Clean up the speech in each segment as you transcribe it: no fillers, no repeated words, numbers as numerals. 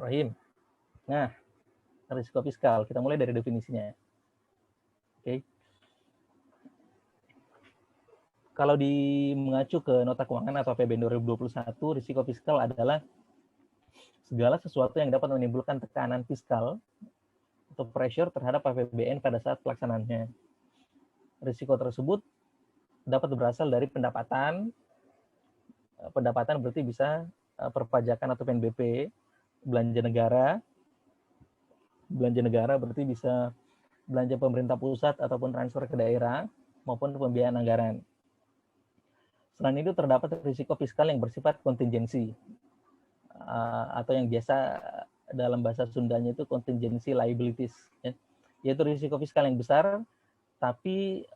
Bismillahirrahmanirrahim. Nah, risiko fiskal, kita mulai dari definisinya. Oke. Kalau mengacu ke nota keuangan atau APBN 2021, risiko fiskal adalah segala sesuatu yang dapat menimbulkan tekanan fiskal atau pressure terhadap APBN pada saat pelaksanaannya. Risiko tersebut dapat berasal dari pendapatan berarti bisa perpajakan atau PNBP, belanja negara berarti bisa belanja pemerintah pusat ataupun transfer ke daerah maupun pembiayaan anggaran. Selain itu terdapat risiko fiskal yang bersifat kontingensi atau yang biasa dalam bahasa Sundanya itu contingency liabilities, ya. Yaitu risiko fiskal yang besar tapi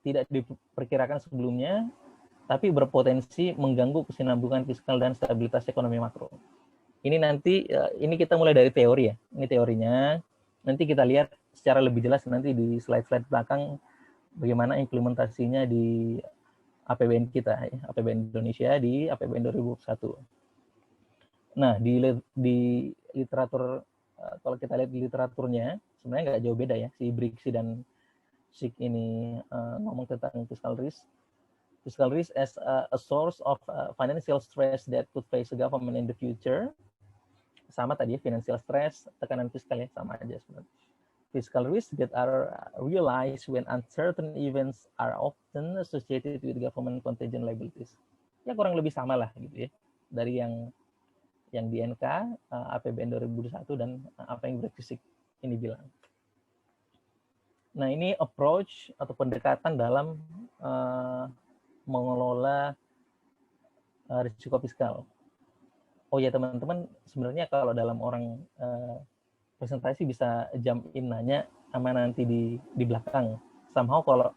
tidak diperkirakan sebelumnya, tapi berpotensi mengganggu kesinambungan fiskal dan stabilitas ekonomi makro. Ini nanti ini kita mulai dari teori ya. Ini teorinya. Nanti kita lihat secara lebih jelas nanti di slide-slide belakang bagaimana implementasinya di APBN kita, ya, APBN Indonesia di APBN 2021. Nah, di literatur, kalau kita lihat di literaturnya, sebenarnya nggak jauh beda ya, si Brixi dan SIG ini ngomong tentang fiscal risk. Fiscal risk as a source of financial stress that could face the government in the future. Sama tadi, financial stress, tekanan fiskal ya, sama aja sebenarnya. Fiscal risk that are realized when uncertain events are often associated with government contingent liabilities. Ya kurang lebih sama lah gitu ya, dari yang di NK, APBN 2021 dan apa yang Brexit ini bilang. Nah, ini approach atau pendekatan dalam mengelola risiko fiskal. Oh ya teman-teman, sebenarnya kalau dalam orang presentasi bisa jump in nanya sama nanti di belakang. Somehow kalau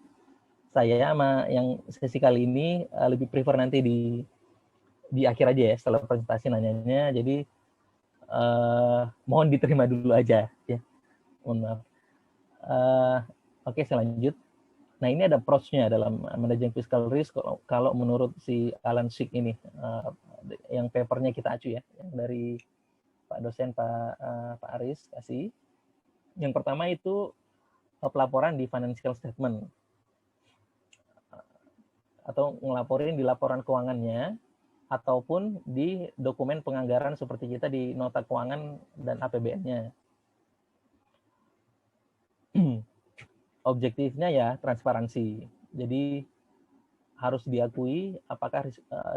saya sama yang sesi kali ini lebih prefer nanti di akhir aja ya, setelah presentasi nanyanya. Jadi mohon diterima dulu aja ya. Mohon maaf. Oke, saya lanjut. Nah, ini ada approach-nya dalam manajemen fiscal risk kalau menurut si Alan Schick ini, yang papernya kita acu ya, yang dari Pak dosen Pak Aris kasih. Yang pertama itu pelaporan di financial statement atau ngelaporin di laporan keuangannya ataupun di dokumen penganggaran seperti kita di nota keuangan dan APBN-nya. Objektifnya ya transparansi. Jadi harus diakui apakah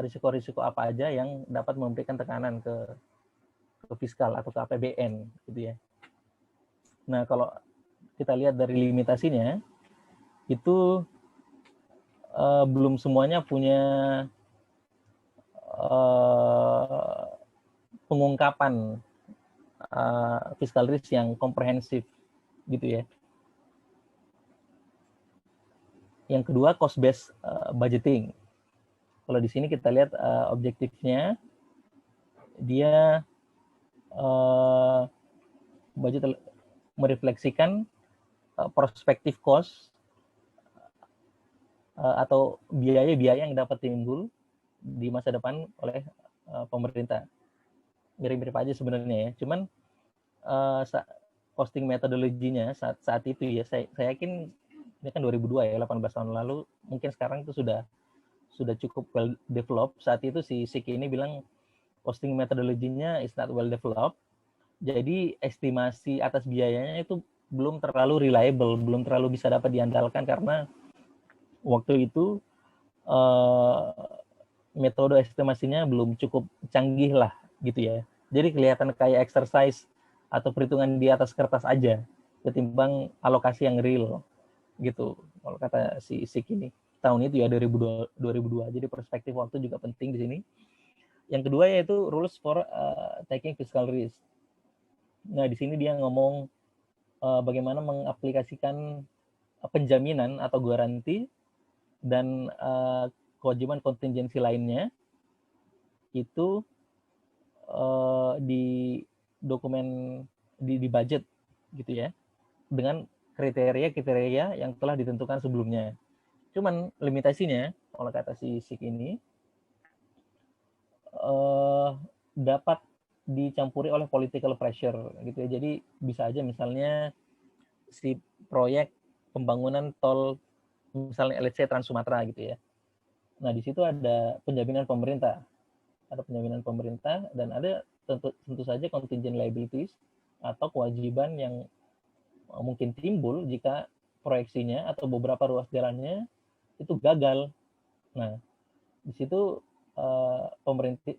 risiko-risiko apa aja yang dapat memberikan tekanan ke fiskal atau ke APBN gitu ya. Nah, kalau kita lihat dari limitasinya itu belum semuanya punya pengungkapan fiscal risk yang komprehensif gitu ya. Yang kedua, cost based budgeting. Kalau di sini kita lihat objektifnya, dia budget merefleksikan prospektif cost atau biaya-biaya yang dapat timbul di masa depan oleh pemerintah. Mirip-mirip aja sebenarnya ya. Cuman costing metodologinya saat itu ya, saya yakin ini kan 2002 ya, 18 tahun lalu, mungkin sekarang itu sudah cukup well developed. Saat itu si Sik ini bilang costing metodologinya is not well developed. Jadi estimasi atas biayanya itu belum terlalu reliable, belum terlalu bisa dapat diandalkan karena waktu itu metode estimasinya belum cukup canggih lah gitu ya. Jadi kelihatan kayak exercise atau perhitungan di atas kertas aja ketimbang alokasi yang real gitu. Kalau kata si Sik ini tahun itu ya 2002. Jadi perspektif waktu juga penting di sini. Yang kedua yaitu rules for taking fiscal risk. Nah, di sini dia ngomong bagaimana mengaplikasikan penjaminan atau garansi dan kewajiban kontingensi lainnya itu di dokumen di budget gitu ya, dengan kriteria yang telah ditentukan sebelumnya. Cuman limitasinya, kalau kata si Sik ini, dapat dicampuri oleh political pressure gitu ya. Jadi bisa aja misalnya si proyek pembangunan tol misalnya let's say Trans Sumatera gitu ya. Nah, di situ ada penjaminan pemerintah. Ada penjaminan pemerintah dan ada tentu saja contingent liabilities atau kewajiban yang mungkin timbul jika proyeksinya atau beberapa ruas jalannya itu gagal. Nah, di situ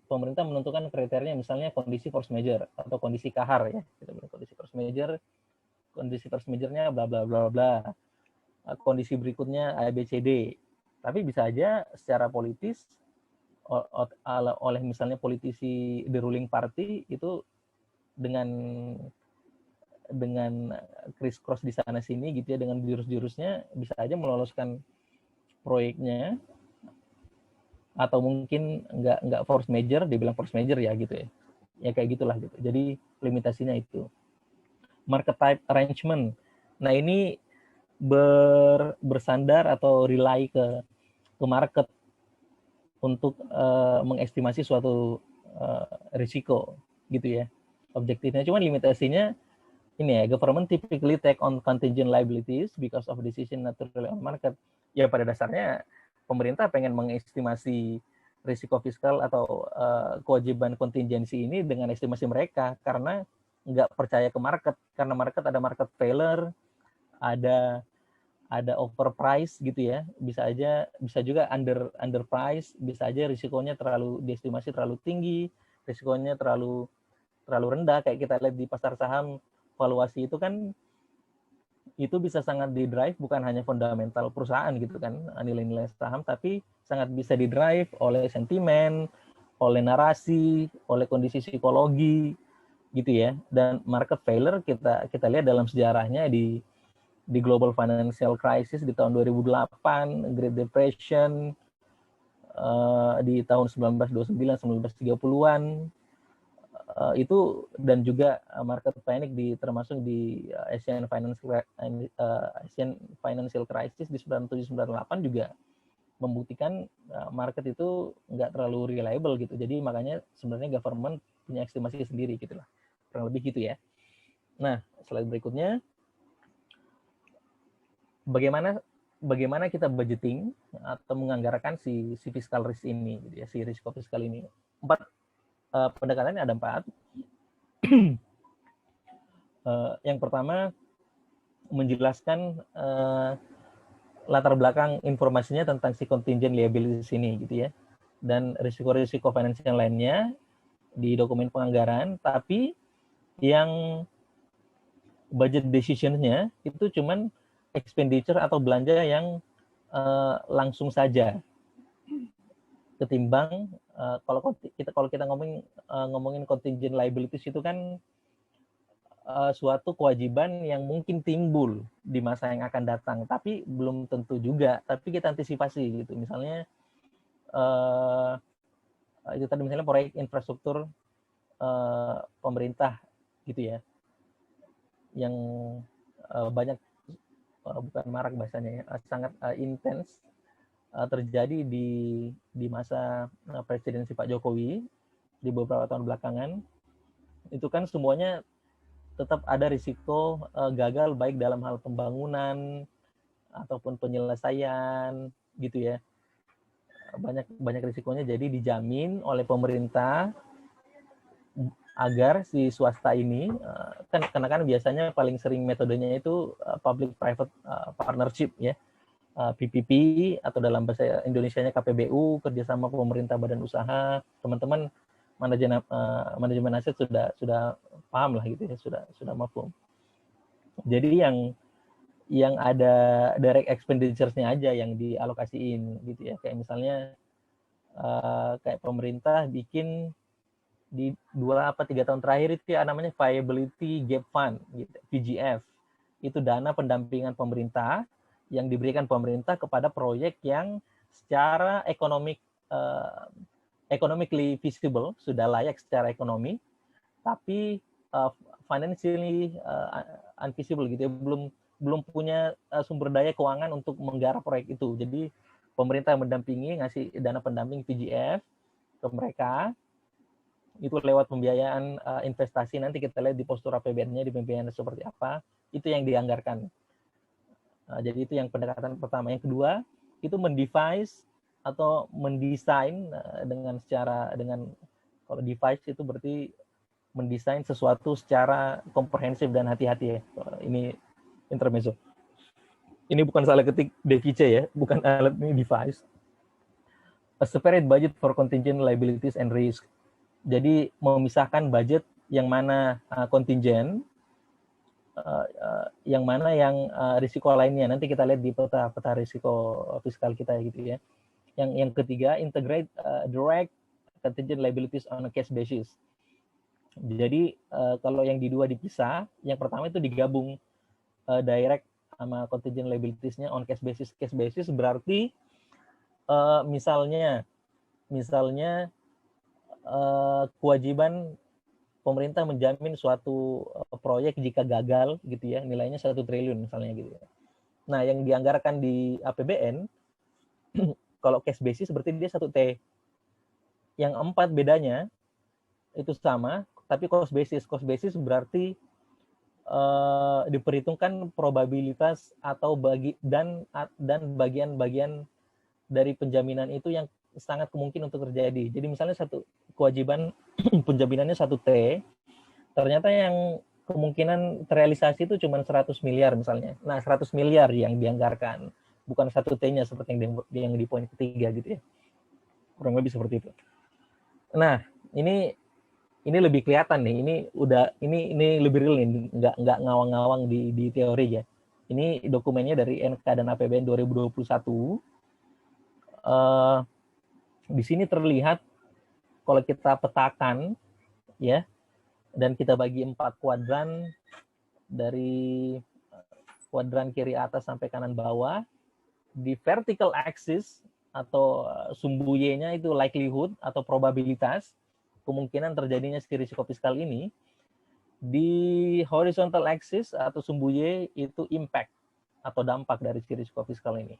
pemerintah menentukan kriteria misalnya kondisi force major atau kondisi kahar ya. Kita bilang kondisi force majornya bla bla bla bla. Kondisi berikutnya A B C D. Tapi bisa aja secara politis oleh misalnya politisi the ruling party itu dengan criss cross di sana sini gitu ya, dengan jurus-jurusnya bisa aja meloloskan proyeknya, atau mungkin nggak force major, dibilang force major ya gitu ya kayak gitulah gitu. Jadi limitasinya itu. Market type arrangement, nah ini bersandar atau rely ke market untuk mengestimasi suatu risiko gitu ya objektifnya. Cuman limitasinya ini ya, government typically take on contingent liabilities because of decision not to rely on market. Ya pada dasarnya pemerintah pengen mengestimasi risiko fiskal atau kewajiban kontingensi ini dengan estimasi mereka karena nggak percaya ke market, karena market ada market failure, ada overprice gitu ya, bisa juga underprice, bisa aja risikonya terlalu diestimasi terlalu tinggi, risikonya terlalu rendah. Kayak kita lihat di pasar saham, valuasi itu kan itu bisa sangat di-drive bukan hanya fundamental perusahaan gitu kan, nilai-nilai saham, tapi sangat bisa di-drive oleh sentimen, oleh narasi, oleh kondisi psikologi gitu ya. Dan market failure kita lihat dalam sejarahnya di global financial crisis di tahun 2008, Great Depression di tahun 1929, 1930-an itu, dan juga market panic termasuk di Asian Financial Crisis di 97-98 juga membuktikan market itu nggak terlalu reliable gitu. Jadi makanya sebenarnya government punya estimasi sendiri gitu lah, kurang lebih gitu ya. Nah, slide berikutnya, bagaimana kita budgeting atau menganggarkan si fiscal risk ini gitu ya, si risiko fiskal ini. Pendekatannya ada 4. Yang pertama, menjelaskan latar belakang informasinya tentang si contingent liabilities ini gitu ya, dan risiko-risiko finansial lainnya di dokumen penganggaran. Tapi yang budget decision-nya itu cuman expenditure atau belanja yang langsung saja, ketimbang kalau kita ngomongin contingent liabilities itu kan suatu kewajiban yang mungkin timbul di masa yang akan datang, tapi belum tentu juga, tapi kita antisipasi gitu. Misalnya itu tadi misalnya proyek infrastruktur pemerintah gitu ya, yang banyak bukan marak bahasanya ya, sangat intens terjadi di masa presidensi Pak Jokowi di beberapa tahun belakangan. Itu kan semuanya tetap ada risiko gagal, baik dalam hal pembangunan ataupun penyelesaian gitu ya. Banyak risikonya, jadi dijamin oleh pemerintah agar si swasta ini karena kan biasanya paling sering metodenya itu public private partnership ya, PPP, atau dalam bahasa Indonesianya KPBU, kerjasama pemerintah badan usaha. Teman-teman manajemen aset sudah paham lah gitu ya, sudah mafhum. Jadi yang ada direct expenditures-nya aja yang dialokasiin gitu ya, kayak misalnya kayak pemerintah bikin di 2 atau 3 tahun terakhir itu ya namanya Viability Gap Fund gitu, VGF. Itu dana pendampingan pemerintah yang diberikan pemerintah kepada proyek yang secara economically feasible, sudah layak secara ekonomi, tapi financially unfeasible gitu ya, belum punya sumber daya keuangan untuk menggarap proyek itu. Jadi pemerintah mendampingi, ngasih dana pendamping VGF ke mereka itu lewat pembiayaan investasi, nanti kita lihat di postur APBN-nya, di pembiayaan seperti apa, itu yang dianggarkan. Jadi itu yang pendekatan pertama. Yang kedua, itu mendevise atau mendesain dengan kalau device itu berarti mendesain sesuatu secara komprehensif dan hati-hati ya. Ini intermezzo. Ini bukan salah ketik DVC ya, bukan alat, ini device. A separate budget for contingent liabilities and risk. Jadi memisahkan budget yang mana kontingent, yang mana yang risiko lainnya. Nanti kita lihat di peta risiko fiskal kita gitu ya. Yang ketiga, integrate direct contingent liabilities on a case basis. Jadi kalau yang di dua dipisah, yang pertama itu digabung direct sama contingent liabilities-nya on case basis. Case basis berarti misalnya kewajiban pemerintah menjamin suatu proyek jika gagal gitu ya, nilainya 1 triliun misalnya gitu ya. Nah, yang dianggarkan di APBN kalau case basis berarti dia 1T. Yang 4 bedanya itu sama, tapi cost basis. Cost basis berarti diperhitungkan probabilitas atau dan bagian-bagian dari penjaminan itu yang sangat kemungkinan untuk terjadi. Jadi misalnya satu kewajiban penjaminannya 1T, ternyata yang kemungkinan terrealisasi itu cuma 100 miliar misalnya. Nah, 100 miliar yang dianggarkan, bukan 1T-nya seperti yang di poin ketiga gitu ya. Kurang lebih seperti itu. Nah, ini lebih kelihatan nih. Ini lebih real nih, nggak ngawang-ngawang di teori ya. Ini dokumennya dari NK dan APBN 2021. Di sini terlihat kalau kita petakan ya, dan kita bagi 4 kuadran, dari kuadran kiri atas sampai kanan bawah, di vertical axis atau sumbu Y-nya itu likelihood atau probabilitas kemungkinan terjadinya si risiko fiskal ini. Di horizontal axis atau sumbu Y itu impact atau dampak dari si risiko fiskal ini.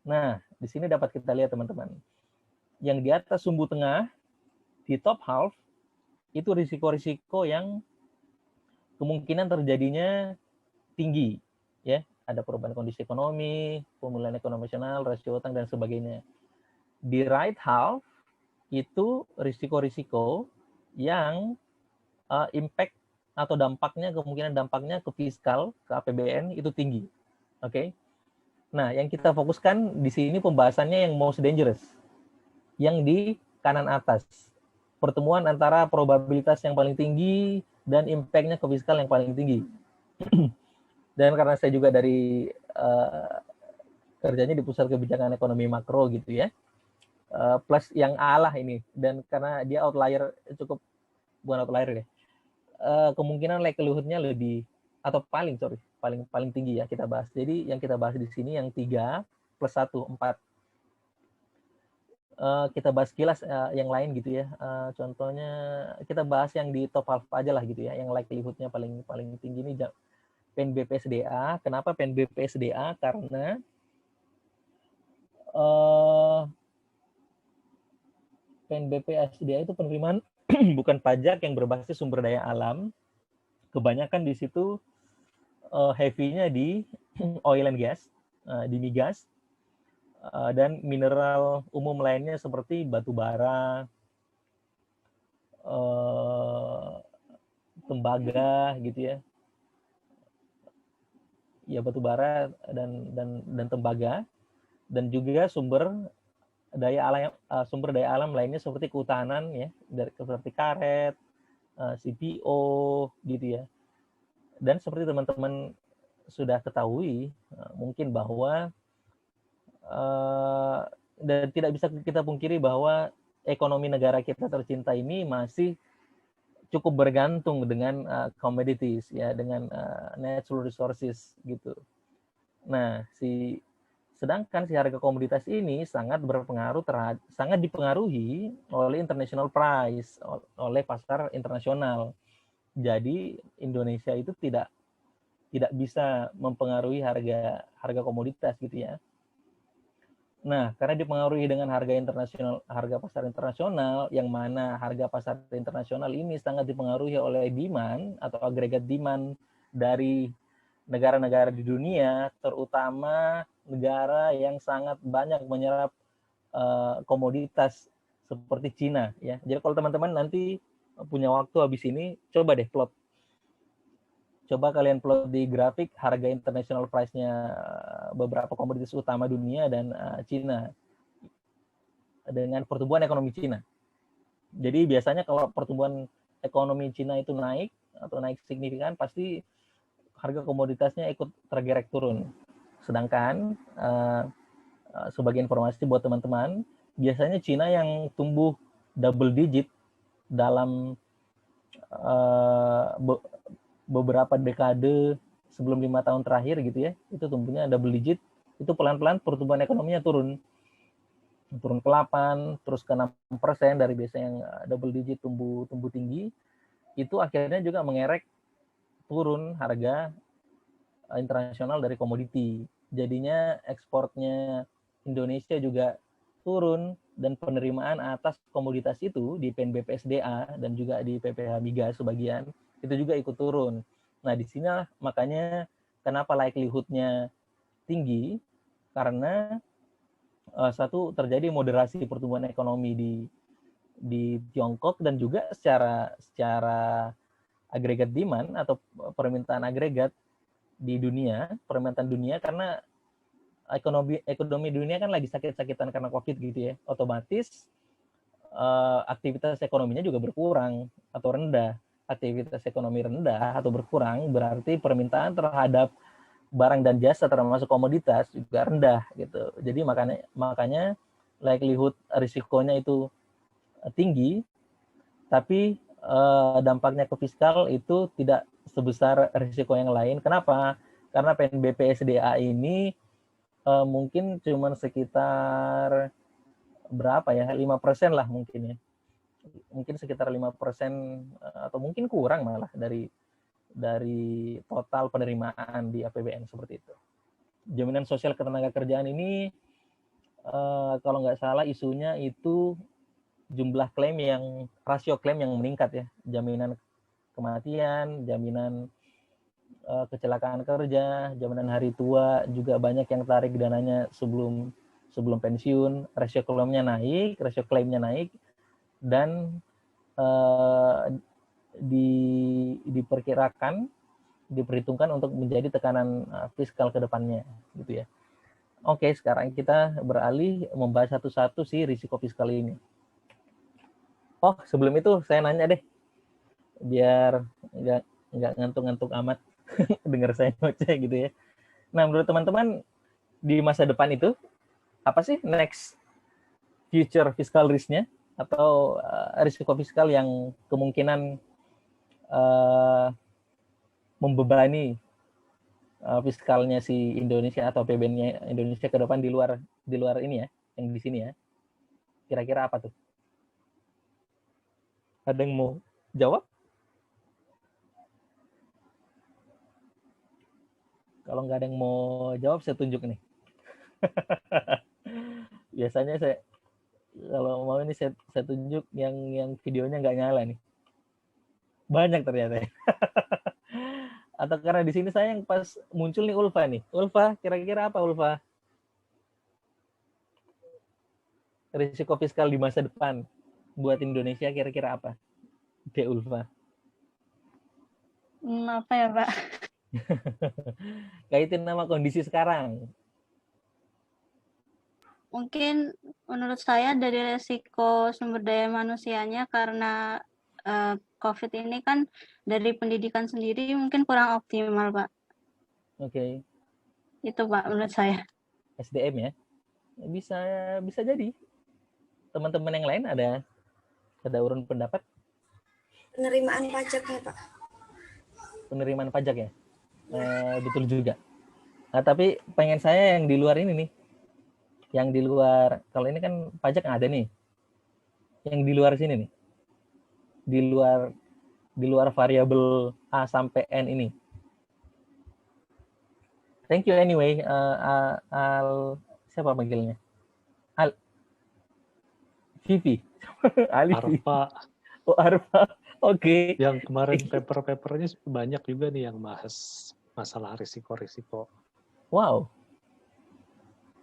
Nah, di sini dapat kita lihat teman-teman. Yang di atas sumbu tengah, di top half, itu risiko-risiko yang kemungkinan terjadinya tinggi. Ya, ada perubahan kondisi ekonomi, pemulihan ekonomi nasional, rasio utang, dan sebagainya. Di right half, itu risiko-risiko yang impact atau kemungkinan dampaknya ke fiskal, ke APBN itu tinggi. Oke. Nah, yang kita fokuskan di sini pembahasannya yang most dangerous. Yang di kanan atas. Pertemuan antara probabilitas yang paling tinggi dan impact-nya ke fiskal yang paling tinggi. Dan karena saya juga dari kerjanya di Pusat Kebijakan Ekonomi Makro gitu ya. Plus yang A lah ini. Dan karena dia outlier, bukan outlier ya. Kemungkinan likelihood-nya lebih, atau paling tinggi ya kita bahas. Jadi yang kita bahas di sini yang 3 plus 1, 4. Kita bahas kilas yang lain gitu ya. Contohnya kita bahas yang di top half aja lah gitu ya. Yang likelihood-nya paling tinggi ini PNBP-SDA. Kenapa PNBP-SDA? Karena PNBP-SDA itu penerimaan bukan pajak yang berbasis sumber daya alam. Kebanyakan di situ heavy-nya di oil and gas, di migas, dan mineral umum lainnya seperti batu bara, tembaga gitu ya. Ya, batu bara dan tembaga, dan juga sumber daya alam lainnya seperti kehutanan ya, seperti karet, CPO gitu ya. Dan seperti teman-teman sudah ketahui mungkin bahwa dan tidak bisa kita pungkiri bahwa ekonomi negara kita tercinta ini masih cukup bergantung dengan commodities ya, dengan natural resources gitu. Nah, sedangkan si harga komoditas ini sangat dipengaruhi oleh international price, oleh pasar internasional. Jadi Indonesia itu tidak bisa mempengaruhi harga komoditas gitu ya. Nah, karena dipengaruhi dengan harga pasar internasional, yang mana harga pasar internasional ini sangat dipengaruhi oleh demand atau agregat demand dari negara-negara di dunia, terutama negara yang sangat banyak menyerap komoditas seperti Cina, ya. Jadi kalau teman-teman nanti punya waktu habis ini, coba deh kalian plot di grafik harga international price-nya beberapa komoditas utama dunia dan Cina dengan pertumbuhan ekonomi Cina. Jadi biasanya kalau pertumbuhan ekonomi Cina itu naik atau naik signifikan, pasti harga komoditasnya ikut tergerek turun. Sedangkan sebagai informasi buat teman-teman, biasanya Cina yang tumbuh double digit dalam beberapa dekade sebelum 5 tahun terakhir gitu ya, itu tumbuhnya double digit, itu pelan-pelan pertumbuhan ekonominya turun ke 8, terus ke 6% dari biasanya yang double digit tumbuh tinggi, itu akhirnya juga mengerek turun harga internasional dari komoditi. Jadinya ekspornya Indonesia juga turun dan penerimaan atas komoditas itu di PNBP-SDA dan juga di PPH Migas sebagian itu juga ikut turun. Nah, di sini makanya kenapa likelihood-nya tinggi, karena satu, terjadi moderasi pertumbuhan ekonomi di Tiongkok, dan juga secara agregat demand atau permintaan agregat di dunia, permintaan dunia, karena ekonomi dunia kan lagi sakit-sakitan karena COVID gitu ya, otomatis aktivitas ekonominya juga berkurang atau rendah. Aktivitas ekonomi rendah atau berkurang berarti permintaan terhadap barang dan jasa termasuk komoditas juga rendah gitu. Jadi makanya likelihood risikonya itu tinggi, tapi dampaknya ke fiskal itu tidak sebesar risiko yang lain. Kenapa? Karena PNBP SDA ini mungkin cuma sekitar berapa ya, 5% lah mungkin ya, mungkin sekitar 5% atau mungkin kurang malah dari total penerimaan di APBN seperti itu. Jaminan sosial ketenagakerjaan ini kalau nggak salah isunya itu jumlah klaim rasio klaim yang meningkat ya, jaminan kematian, jaminan kecelakaan kerja, jaminan hari tua juga banyak yang tarik dananya sebelum pensiun, rasio klaimnya naik, dan diperhitungkan untuk menjadi tekanan fiskal ke depannya gitu ya. Oke, sekarang kita beralih membahas satu-satu sih risiko fiskal ini. Oh, sebelum itu saya nanya deh, biar nggak ngantuk-ngantuk amat dengar saya ngoceh gitu ya. Nah, menurut teman-teman di masa depan itu apa sih next future fiscal risk-nya atau risiko fiskal yang kemungkinan membebani fiskalnya si Indonesia atau PBN-nya Indonesia ke depan di luar ini ya, yang di sini ya. Kira-kira apa tuh? Ada yang mau jawab? Kalau nggak ada yang mau jawab, saya tunjuk nih. Biasanya saya kalau mau ini saya tunjuk yang videonya nggak nyala nih. Banyak ternyata ya. Atau karena di sini saya yang pas muncul nih Ulfa nih. Ulfa, kira-kira apa Ulfa? Risiko fiskal di masa depan buat Indonesia kira-kira apa? Oke, Ulfa. Apa ya, Pak? Kaitin nama kondisi sekarang. Mungkin menurut saya dari resiko sumber daya manusianya, karena COVID ini kan dari pendidikan sendiri mungkin kurang optimal, Pak. Oke. Itu, Pak, menurut saya. SDM ya. Bisa jadi. Teman-teman yang lain ada urun pendapat? Penerimaan pajaknya, Pak. Penerimaan pajak ya. Betul juga. Nah, tapi pengen saya yang di luar ini nih. Yang di luar, kalau ini kan pajak ada nih. Yang di luar sini nih. Di luar variabel A sampai N ini. Thank you anyway. Siapa panggilnya? Vivi. Ali Vivi. Arfa. Oh, Arfa. Oke. Yang kemarin paper-papernya banyak juga nih yang bahas masalah risiko-risiko. Wow.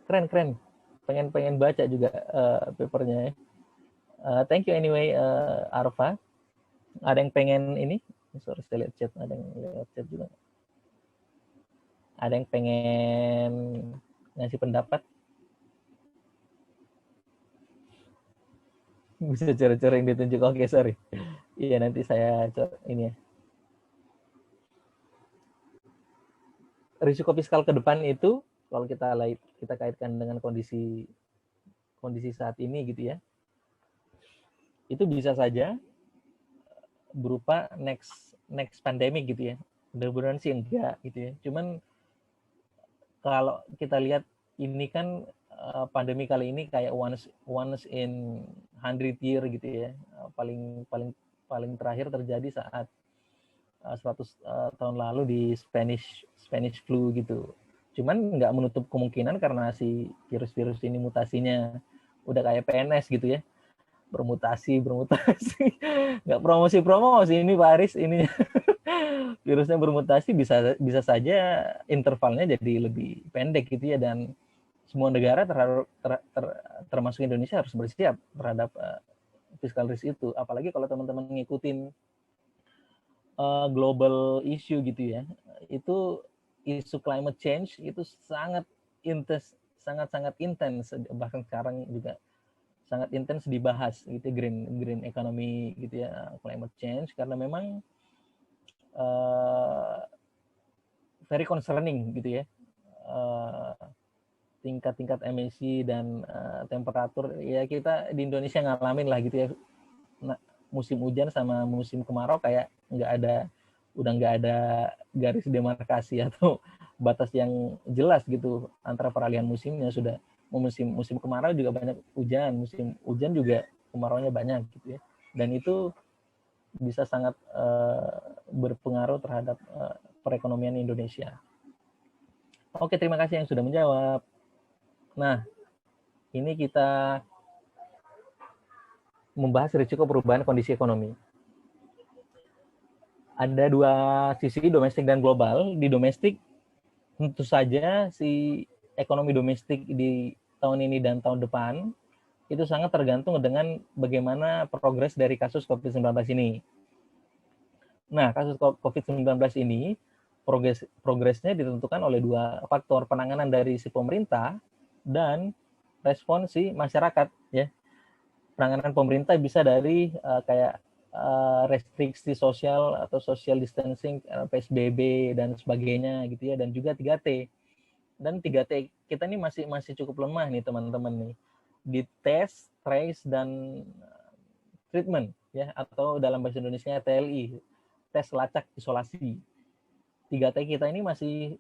Keren. Pengen baca juga papernya ya. Thank you anyway, Arfa. Ada yang pengen ini? Sorry, saya lihat chat. Ada yang lihat chat juga. Ada yang pengen ngasih pendapat? Bisa cara-cara yang ditunjuk. Oke, sorry. Iya, nanti saya ini ya. Risiko fiskal ke depan itu, kalau kita kaitkan dengan kondisi saat ini gitu ya, itu bisa saja berupa next pandemic gitu ya. Mudah-mudahan sih enggak gitu ya. Cuman kalau kita lihat ini kan pandemi kali ini kayak once in 100 year gitu ya. Paling terakhir terjadi saat 100 tahun lalu di Spanish flu gitu. Cuman nggak menutup kemungkinan karena si virus-virus ini mutasinya udah kayak PNS gitu ya. Bermutasi nggak promosi ini Pak Aris ini virusnya bermutasi bisa saja intervalnya jadi lebih pendek gitu ya, dan semua negara termasuk Indonesia harus bersiap terhadap fiscal risk itu, apalagi kalau teman-teman ngikutin global issue gitu ya. Itu isu climate change itu sangat intens, bahkan sekarang juga sangat intens dibahas gitu, green economy gitu ya, climate change, karena memang very concerning gitu ya, tingkat tingkat emisi dan temperatur ya. Kita di Indonesia ngalamin lah gitu ya, musim hujan sama musim kemarau kayak udah nggak ada garis demarkasi atau batas yang jelas gitu antara peralihan musimnya. Sudah musim kemarau juga banyak hujan, musim hujan juga kemaraunya banyak gitu ya, dan itu bisa sangat berpengaruh terhadap perekonomian Indonesia. Oke, terima kasih yang sudah menjawab. Nah, ini kita membahas risiko perubahan kondisi ekonomi. Ada dua sisi, domestik dan global. Di domestik, tentu saja si ekonomi domestik di tahun ini dan tahun depan itu sangat tergantung dengan bagaimana progres dari kasus COVID-19 ini. Nah, kasus COVID-19 ini progresnya ditentukan oleh dua faktor, penanganan dari si pemerintah dan respon si masyarakat ya. Penanganan pemerintah bisa dari kayak restriksi sosial atau social distancing, PSBB dan sebagainya gitu ya, dan juga 3T. Dan 3T kita ini masih cukup lemah nih teman-teman nih, di tes, trace, dan treatment ya, atau dalam bahasa Indonesia TLI, tes, lacak, isolasi. 3T kita ini masih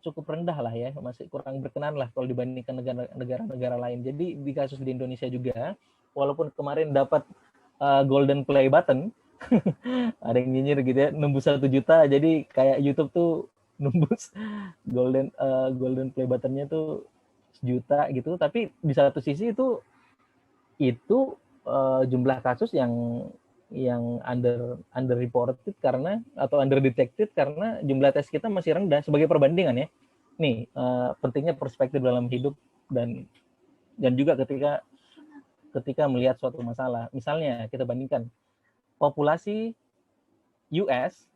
cukup rendah lah ya, masih kurang berkenan lah kalau dibandingkan negara-negara lain. Jadi di kasus di Indonesia juga, walaupun kemarin dapat golden play button, ada yang nyinyir gitu ya, nembus 1 juta, jadi kayak YouTube tuh nembus golden play buttonnya tuh 1 juta gitu. Tapi di satu sisi itu jumlah kasus yang under reported karena atau under detected karena jumlah tes kita masih rendah sebagai perbandingan ya. Nih pentingnya perspektif dalam hidup dan juga ketika melihat suatu masalah. Misalnya kita bandingkan populasi US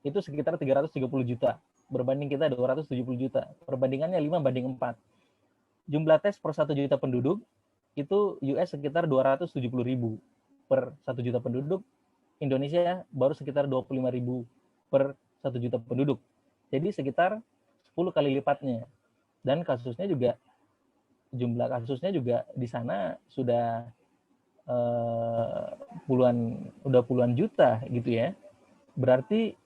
itu sekitar 330 juta, berbanding kita 270 juta. Perbandingannya 5:4. Jumlah tes per 1 juta penduduk itu US sekitar 270.000 per 1 juta penduduk, Indonesia baru sekitar 25.000 per 1 juta penduduk. Jadi sekitar 10 kali lipatnya. Dan jumlah kasusnya juga di sana sudah puluhan juta gitu ya. Berarti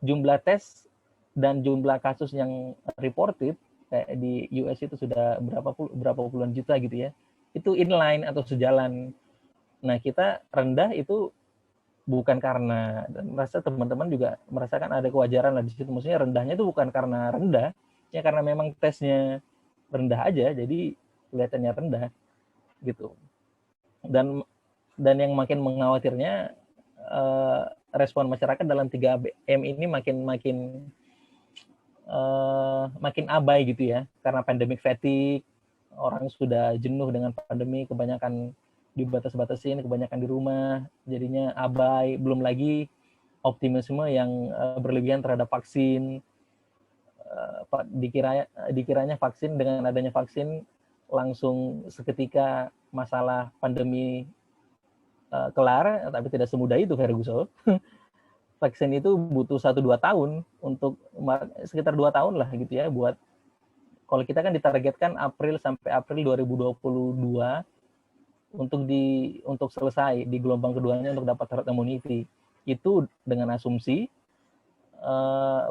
jumlah tes dan jumlah kasus yang reported kayak di US itu sudah berapa puluhan juta gitu ya. Itu inline atau sejalan. Nah, kita rendah itu bukan karena, dan merasa teman-teman juga merasakan ada kewajaran lah di situ. Maksudnya rendahnya itu bukan karena rendah, ya karena memang tesnya rendah aja, jadi kelihatannya rendah gitu. Dan yang makin mengkhawatirnya respon masyarakat dalam 3M ini makin abai gitu ya, karena pandemic fatigue, orang sudah jenuh dengan pandemi, kebanyakan dibatas-batasin, kebanyakan di rumah, jadinya abai, belum lagi optimisme yang berlebihan terhadap vaksin. Dikiranya vaksin, dengan adanya vaksin langsung seketika masalah pandemi kelar, tapi tidak semudah itu, Ferguson. Vaksin itu butuh 1-2 tahun, untuk sekitar 2 tahun lah gitu ya, buat, kalau kita kan ditargetkan April sampai April 2022 untuk selesai di gelombang keduanya, untuk dapat herd immunity. Itu dengan asumsi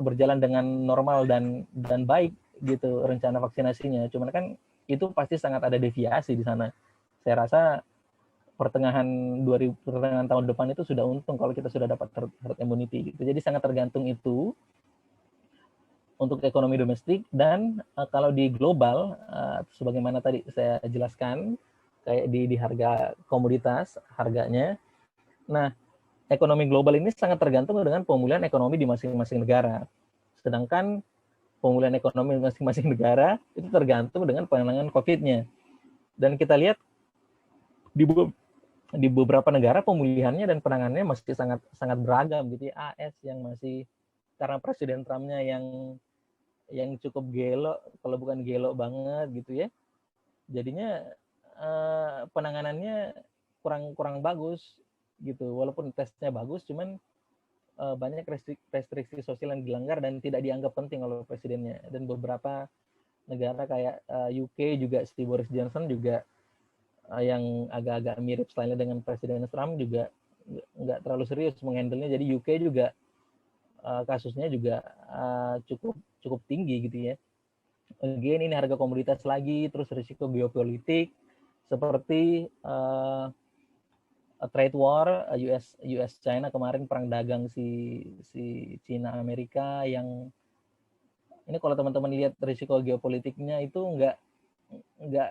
berjalan dengan normal dan baik gitu rencana vaksinasinya. Cuman kan itu pasti sangat ada deviasi di sana. Saya rasa pertengahan tahun depan itu sudah untung kalau kita sudah dapat herd immunity gitu. Jadi sangat tergantung itu untuk ekonomi domestik. Dan kalau di global, sebagaimana tadi saya jelaskan, kayak di harga komoditas harganya. Nah, ekonomi global ini sangat tergantung dengan pemulihan ekonomi di masing-masing negara. Sedangkan pemulihan ekonomi di masing-masing negara itu tergantung dengan penanganan COVID-nya. Dan kita lihat di beberapa negara pemulihannya dan penanganannya masih sangat beragam gitu ya. AS yang masih, karena Presiden Trump-nya yang cukup gelo, kalau bukan gelo banget gitu ya. Jadinya penanganannya kurang bagus gitu, walaupun tesnya bagus, cuman banyak restriksi sosial yang dilanggar dan tidak dianggap penting oleh presidennya. Dan beberapa negara kayak UK juga, si Boris Johnson juga yang agak-agak mirip stylenya dengan Presiden Trump juga nggak terlalu serius menghandle-nya. Jadi UK juga kasusnya juga cukup tinggi gitu ya. Again, ini harga komoditas lagi, terus risiko geopolitik seperti trade war US China kemarin, perang dagang si Cina Amerika, yang ini kalau teman-teman lihat risiko geopolitiknya itu nggak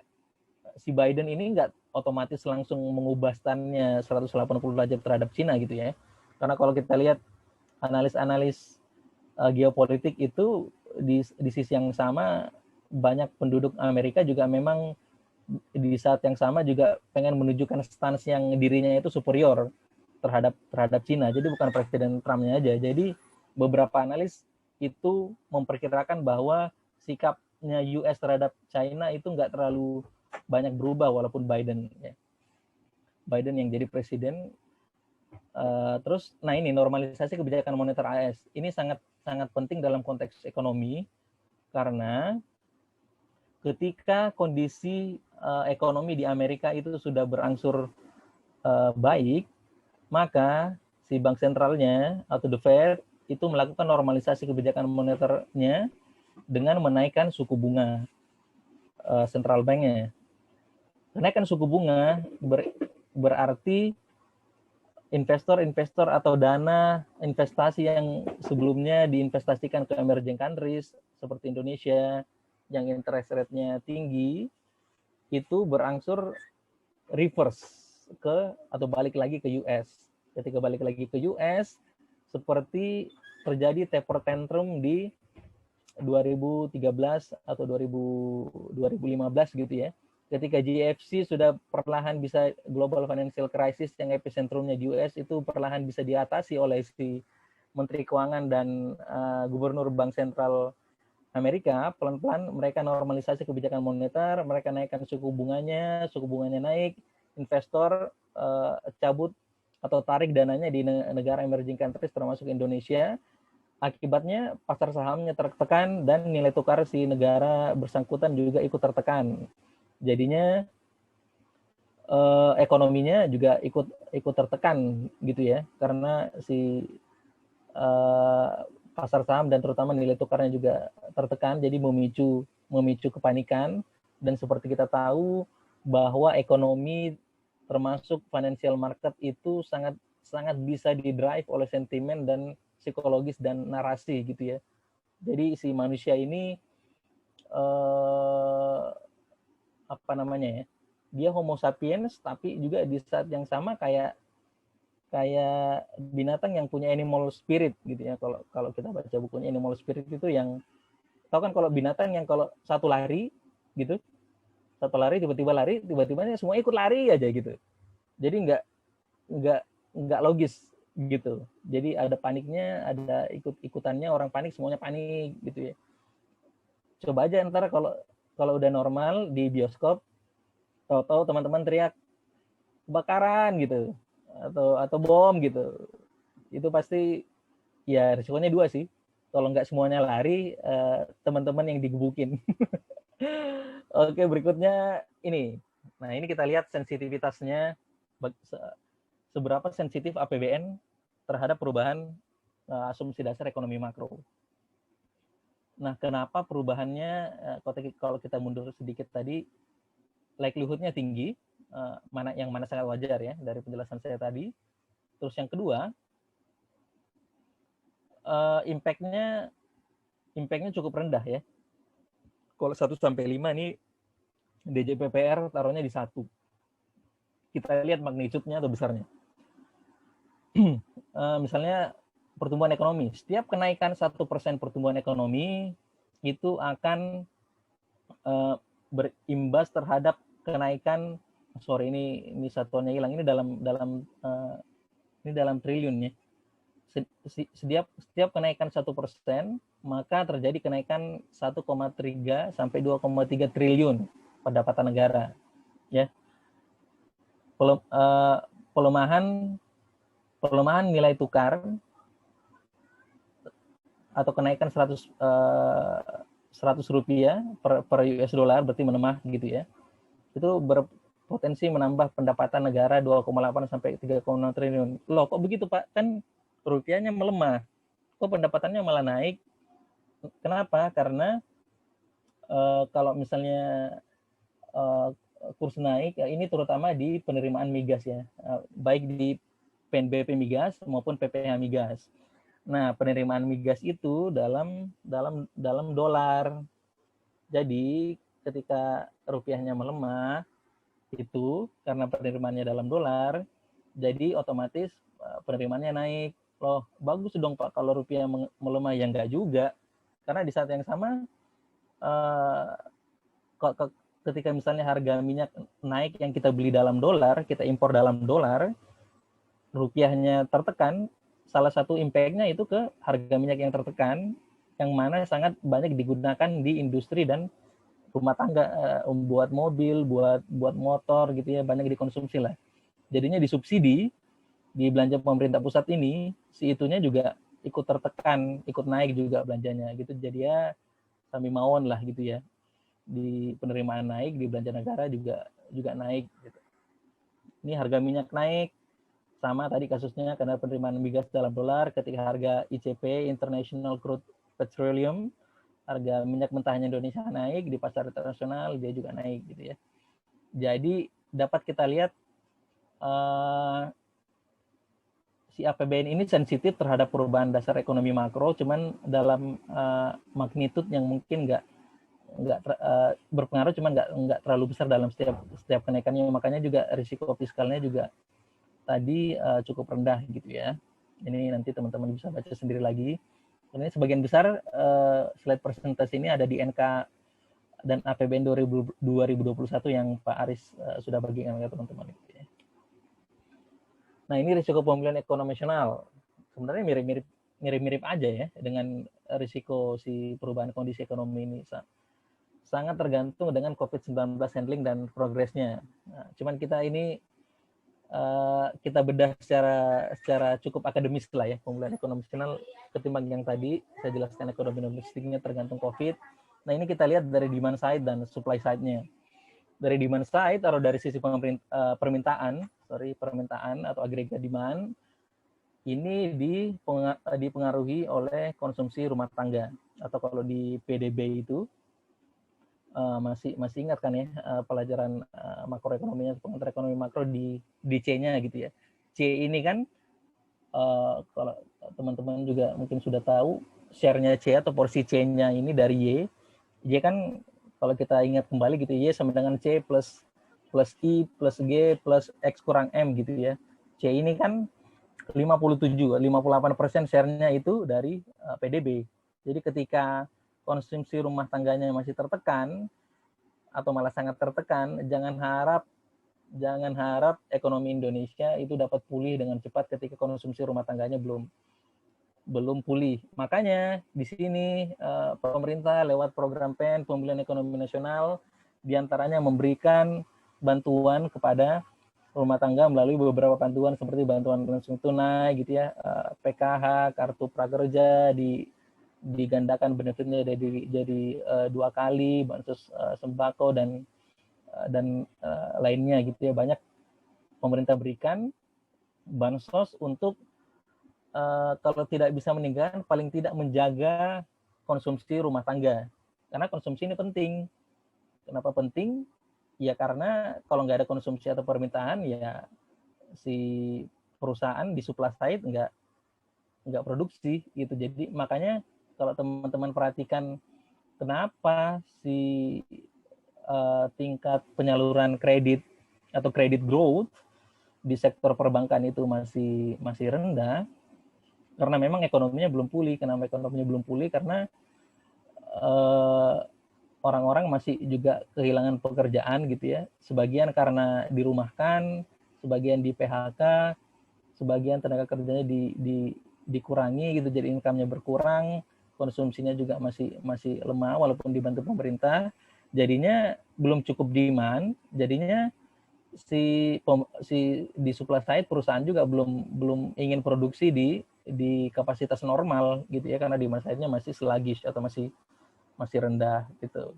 si Biden ini nggak otomatis langsung mengubah stand-nya 180 derajat terhadap Cina gitu ya. Karena kalau kita lihat analis geopolitik itu di sisi yang sama, banyak penduduk Amerika juga memang di saat yang sama juga pengen menunjukkan stance yang dirinya itu superior terhadap Cina. Jadi bukan Presiden Trump-nya aja. Jadi beberapa analis itu memperkirakan bahwa sikapnya US terhadap China itu nggak terlalu banyak berubah walaupun Biden yang jadi presiden. Terus, nah ini normalisasi kebijakan moneter AS ini sangat penting dalam konteks ekonomi, karena ketika kondisi ekonomi di Amerika itu sudah berangsur baik, maka si bank sentralnya atau the Fed itu melakukan normalisasi kebijakan moneternya dengan menaikkan suku bunga central banknya. Kenaikan suku bunga berarti investor atau dana investasi yang sebelumnya diinvestasikan ke emerging countries seperti Indonesia yang interest rate-nya tinggi, itu berangsur reverse atau balik lagi ke US. Ketika balik lagi ke US, seperti terjadi taper tantrum di 2013 atau 2015 gitu ya. Ketika GFC sudah perlahan bisa, global financial crisis yang epicentrumnya di US itu perlahan bisa diatasi oleh si Menteri Keuangan dan Gubernur Bank Sentral Amerika, pelan-pelan mereka normalisasi kebijakan moneter, mereka naikkan suku bunganya naik, investor cabut atau tarik dananya di negara emerging countries termasuk Indonesia. Akibatnya pasar sahamnya tertekan dan nilai tukar si negara bersangkutan juga ikut tertekan. Jadinya ekonominya juga ikut tertekan gitu ya, karena si pasar saham dan terutama nilai tukarnya juga tertekan, jadi memicu kepanikan. Dan seperti kita tahu bahwa ekonomi termasuk financial market itu sangat bisa didrive oleh sentimen dan psikologis dan narasi gitu ya. Jadi si manusia ini apa namanya ya, dia Homo sapiens tapi juga di saat yang sama kayak binatang yang punya animal spirit gitu ya. Kalau kita baca bukunya Animal Spirit itu, yang tahu kan kalau binatang yang kalau satu lari gitu, satu lari tiba-tiba semua ikut lari aja gitu. Jadi nggak logis gitu. Jadi ada paniknya, ada ikut-ikutannya, orang panik semuanya panik gitu ya. Coba aja ntar kalau udah normal di bioskop, tahu-tahu teman-teman teriak kebakaran gitu atau bom gitu, itu pasti ya risikonya dua sih. Kalau nggak semuanya lari, teman-teman yang digebukin. Oke, berikutnya ini. Nah, ini kita lihat sensitivitasnya, seberapa sensitif APBN terhadap perubahan asumsi dasar ekonomi makro. Nah, kenapa perubahannya, kalau kita mundur sedikit tadi, likelihood-nya tinggi, yang mana sangat wajar ya dari penjelasan saya tadi. Terus yang kedua, impact-nya cukup rendah ya. Kalau 1 sampai 5 ini DJPPR taruhnya di 1. Kita lihat magnitude-nya atau besarnya. Misalnya pertumbuhan ekonomi. Setiap kenaikan 1% pertumbuhan ekonomi itu akan berimbas terhadap kenaikan, ini satuannya hilang, ini dalam triliun ya. Setiap kenaikan 1%, maka terjadi kenaikan 1,3 sampai 2,3 triliun pendapatan negara. Ya, pelemahan nilai tukar atau kenaikan 100 rupiah per US dollar, berarti melemah gitu ya. Itu berpotensi menambah pendapatan negara 2,8 sampai 3,6 triliun. Loh, kok begitu Pak? Kan rupiahnya melemah, kok pendapatannya malah naik? Kenapa? Karena kalau misalnya kurs naik, ini terutama di penerimaan migas ya, baik di PNBP migas maupun PPH migas. Nah, penerimaan migas itu dalam dolar. Jadi ketika rupiahnya melemah itu karena penerimaannya dalam dolar, jadi otomatis penerimaannya naik. Loh, bagus dong Pak kalau rupiah melemah. Ya enggak juga. Karena di saat yang sama ketika misalnya harga minyak naik yang kita beli dalam dolar, kita impor dalam dolar, rupiahnya tertekan, salah satu impact-nya itu ke harga minyak yang tertekan, yang mana sangat banyak digunakan di industri dan rumah tangga, buat mobil, buat motor gitu ya, banyak dikonsumsi lah. Jadinya disubsidi, di belanja pemerintah pusat ini, si itunya juga ikut tertekan, ikut naik juga belanjanya gitu. Jadi ya sami mawon lah gitu ya. Di penerimaan naik, di belanja negara juga naik gitu. Ini harga minyak naik, sama tadi kasusnya karena penerimaan migas dalam dolar, ketika harga ICP, International Crude Petroleum, harga minyak mentahnya Indonesia naik, di pasar internasional dia juga naik gitu ya. Jadi dapat kita lihat si APBN ini sensitif terhadap perubahan dasar ekonomi makro, cuman dalam magnitude yang mungkin nggak berpengaruh, cuman nggak terlalu besar dalam setiap kenaikannya. Makanya juga risiko fiskalnya juga tadi cukup rendah gitu ya. Ini nanti teman-teman bisa baca sendiri lagi. Ini sebagian besar slide presentasi ini ada di NK dan APBN 2021 yang Pak Aris sudah bagikan ke teman-teman. Nah, ini risiko pemulihan ekonomi nasional. Sebenarnya mirip-mirip aja ya dengan risiko si perubahan kondisi ekonomi ini. Sangat tergantung dengan COVID-19 handling dan progresnya. Nah, cuman kita ini kita bedah secara cukup akademis lah ya, pemulihan ekonomi nasional ketimbang yang tadi saya jelaskan ekonomi domestiknya tergantung COVID. Nah, ini kita lihat dari demand side dan supply side-nya. Dari demand side atau dari sisi permintaan atau agregat demand, ini dipengaruhi oleh konsumsi rumah tangga, atau kalau di PDB itu masih ingat kan ya pelajaran makroekonominya, pengantar ekonomi makro di C-nya gitu ya. C ini kan kalau teman-teman juga mungkin sudah tahu, share-nya C atau porsi C-nya ini dari Y. Y kan Kalau kita ingat kembali gitu, Y sama dengan C plus I plus G plus X kurang M gitu ya. C ini kan 58% share-nya itu dari PDB. Jadi ketika konsumsi rumah tangganya masih tertekan atau malah sangat tertekan, jangan harap ekonomi Indonesia itu dapat pulih dengan cepat ketika konsumsi rumah tangganya belum pulih. Makanya di sini pemerintah lewat program PEN, Pemulihan Ekonomi Nasional, diantaranya memberikan bantuan kepada rumah tangga melalui beberapa bantuan seperti bantuan langsung tunai gitu ya, PKH, kartu prakerja, digandakan benefitnya jadi 2 kali, bansos sembako dan lainnya gitu ya. Banyak pemerintah berikan bansos untuk kalau tidak bisa meninggalkan, paling tidak menjaga konsumsi rumah tangga. Karena konsumsi ini penting. Kenapa penting? Ya karena kalau nggak ada konsumsi atau permintaan, ya si perusahaan di supply side nggak produksi gitu. Jadi makanya kalau teman-teman perhatikan kenapa si tingkat penyaluran kredit atau kredit growth di sektor perbankan itu masih rendah, karena memang ekonominya belum pulih. Kenapa ekonominya belum pulih? Karena orang-orang masih juga kehilangan pekerjaan gitu ya. Sebagian karena dirumahkan, sebagian di PHK, sebagian tenaga kerjanya dikurangi gitu, jadi income-nya berkurang, konsumsinya juga masih lemah walaupun dibantu pemerintah. Jadinya belum cukup demand, jadinya si di supply side perusahaan juga belum ingin produksi di kapasitas normal gitu ya, karena demand side-nya masih sluggish atau masih rendah gitu.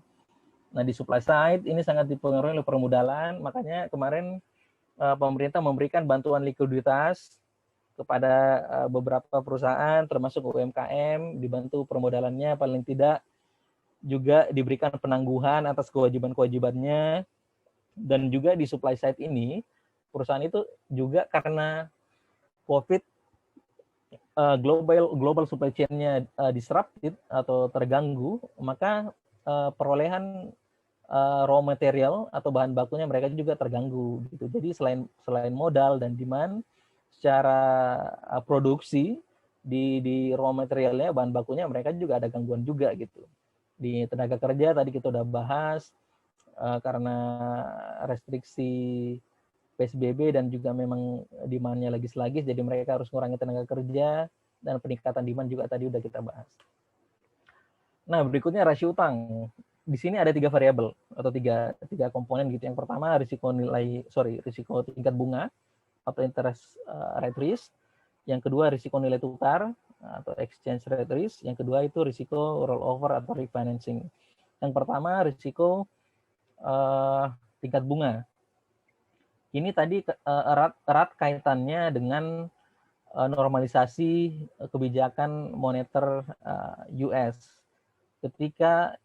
Nah, di supply side ini sangat dipengaruhi oleh permodalan, makanya kemarin pemerintah memberikan bantuan likuiditas kepada beberapa perusahaan termasuk UMKM, dibantu permodalannya, paling tidak juga diberikan penangguhan atas kewajiban-kewajibannya. Dan juga di supply side ini perusahaan itu juga karena COVID, global supply chain-nya disrupted atau terganggu, maka perolehan raw material atau bahan bakunya mereka juga terganggu gitu. Jadi selain modal dan demand, secara produksi di raw materialnya, bahan bakunya mereka juga ada gangguan juga gitu. Di tenaga kerja tadi kita udah bahas, karena restriksi PSBB dan juga memang demand-nya lagi sluggish, jadi mereka harus mengurangi tenaga kerja, dan peningkatan demand juga tadi udah kita bahas. Nah, berikutnya rasio utang. Di sini ada 3 variabel atau tiga komponen gitu. Yang pertama risiko tingkat bunga atau interest rate risk. Yang kedua risiko nilai tukar atau exchange rate risk. Yang kedua itu risiko rollover atau refinancing. Yang pertama risiko tingkat bunga. Ini tadi erat kaitannya dengan normalisasi kebijakan moneter US. Ketika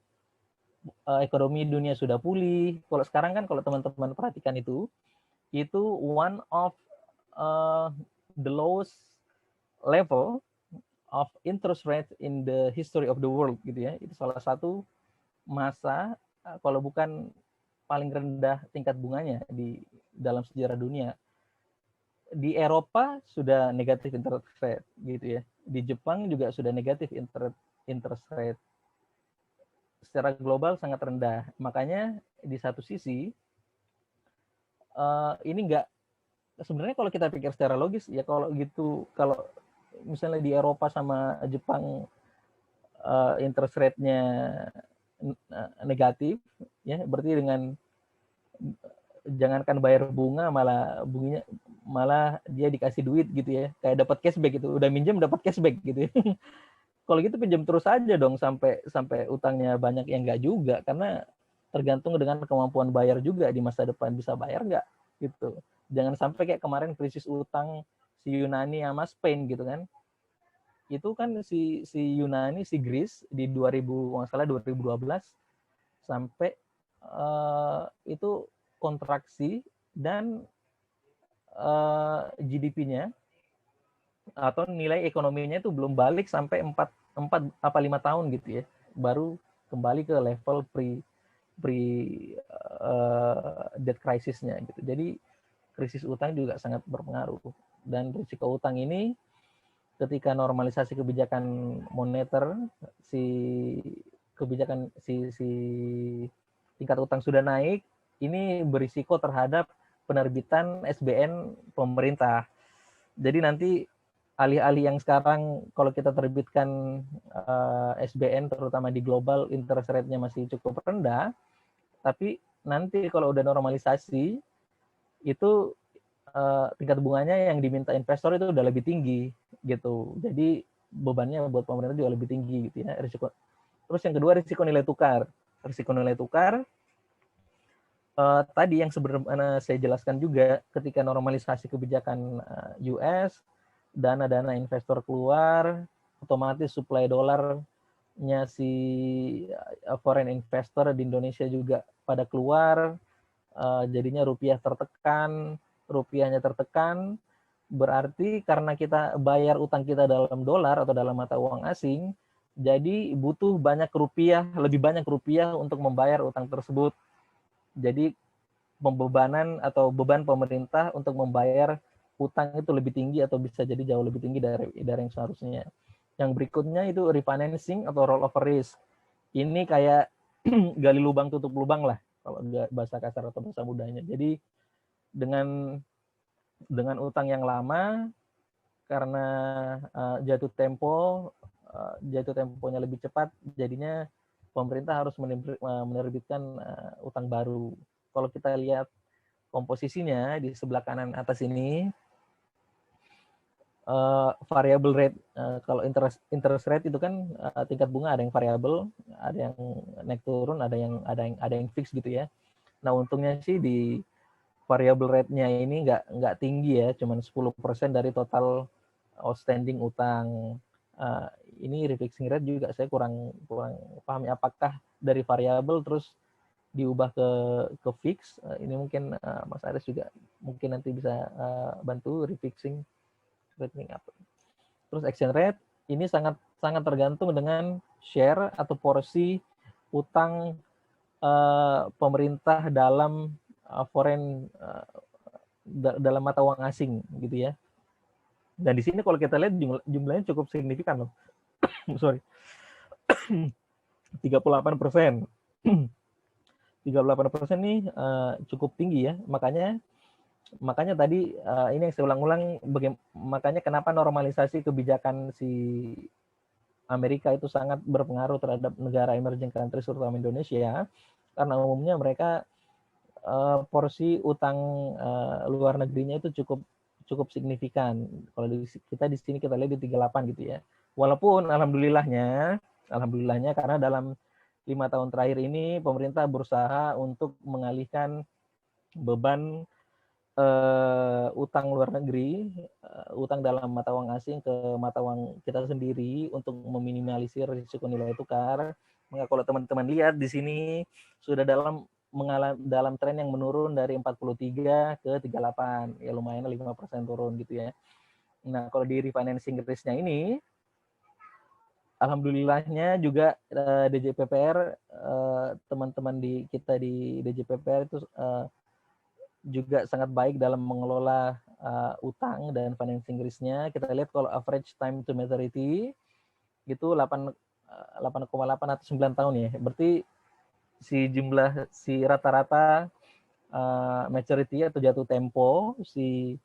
ekonomi dunia sudah pulih, kalau sekarang kan kalau teman-teman perhatikan itu one of the lowest level of interest rate in the history of the world gitu ya. Itu salah satu masa kalau bukan paling rendah tingkat bunganya di dalam sejarah dunia. Di Eropa sudah negatif interest rate gitu ya. Di Jepang juga sudah negatif interest rate. Secara global sangat rendah. Makanya di satu sisi ini enggak, sebenarnya kalau kita pikir secara logis ya, kalau gitu, kalau misalnya di Eropa sama Jepang interest rate-nya negatif ya, berarti dengan jangankan bayar bunga, malah dia dikasih duit gitu ya, kayak dapat cashback gitu, udah minjem dapat cashback gitu ya. Kalau gitu pinjam terus aja dong sampai utangnya banyak, yang enggak juga, karena tergantung dengan kemampuan bayar juga di masa depan, bisa bayar nggak gitu. Jangan sampai kayak kemarin krisis utang si Yunani sama Spain gitu kan. Itu kan si Yunani, si Greece di 2012 sampai itu kontraksi dan GDP-nya atau nilai ekonominya itu belum balik sampai 4 apa 5 tahun gitu ya, baru kembali ke level debt crisisnya gitu. Jadi krisis utang juga sangat berpengaruh, dan risiko utang ini ketika normalisasi kebijakan moneter, si tingkat utang sudah naik, ini berisiko terhadap penerbitan SBN pemerintah. Jadi nanti alih-alih yang sekarang kalau kita terbitkan SBN terutama di global interest rate-nya masih cukup rendah, tapi nanti kalau udah normalisasi itu tingkat bunganya yang diminta investor itu udah lebih tinggi gitu. Jadi bebannya buat pemerintah juga lebih tinggi gitu ya, risiko. Terus yang kedua risiko nilai tukar. Risiko nilai tukar tadi yang sebagaimana saya jelaskan juga, ketika normalisasi kebijakan US, dana-dana investor keluar, otomatis suplai dolarnya si foreign investor di Indonesia juga pada keluar, jadinya rupiahnya tertekan, berarti karena kita bayar utang kita dalam dolar atau dalam mata uang asing, jadi butuh lebih banyak rupiah untuk membayar utang tersebut. Jadi pembebanan atau beban pemerintah untuk membayar utang itu lebih tinggi atau bisa jadi jauh lebih tinggi dari yang seharusnya. Yang berikutnya itu refinancing atau roll over risk. Ini kayak gali lubang tutup lubang lah kalau bahasa kasar atau bahasa mudanya. Jadi dengan utang yang lama, karena jatuh temponya lebih cepat, jadinya pemerintah harus menerbitkan utang baru. Kalau kita lihat komposisinya di sebelah kanan atas ini, variable rate, kalau interest rate itu kan tingkat bunga ada yang variabel, ada yang naik turun, ada yang fix gitu ya. Nah untungnya sih di variable rate-nya ini nggak tinggi ya, cuman 10% dari total outstanding utang. Ini refixing rate juga saya kurang pahami apakah dari variabel terus diubah ke fix. Ini mungkin Mas Aris juga mungkin nanti bisa bantu refixing rate apa. Terus exchange rate ini sangat tergantung dengan share atau porsi utang pemerintah dalam foreign dalam mata uang asing gitu ya. Dan di sini kalau kita lihat jumlahnya cukup signifikan loh. Sorry. 38%. 38% nih cukup tinggi ya. Makanya tadi ini yang saya ulang-ulang, makanya kenapa normalisasi kebijakan si Amerika itu sangat berpengaruh terhadap negara emerging countries terutama Indonesia, karena umumnya mereka porsi utang luar negerinya itu cukup signifikan. Kalau kita di sini kita lihat di 38 gitu ya. Walaupun alhamdulillahnya karena dalam 5 tahun terakhir ini pemerintah berusaha untuk mengalihkan beban utang luar negeri, utang dalam mata uang asing ke mata uang kita sendiri untuk meminimalisir risiko nilai tukar. Maka kalau teman-teman lihat di sini sudah dalam tren yang menurun dari 43 ke 38, ya lumayan 5% turun gitu ya. Nah kalau di refinancing risk-nya ini, alhamdulillahnya juga DJPPR, teman-teman kita di DJPPR itu juga sangat baik dalam mengelola utang dan financing risk-nya. Kita lihat kalau average time to maturity itu 8,8 atau 9 tahun ya. Berarti si rata-rata maturity atau jatuh tempo si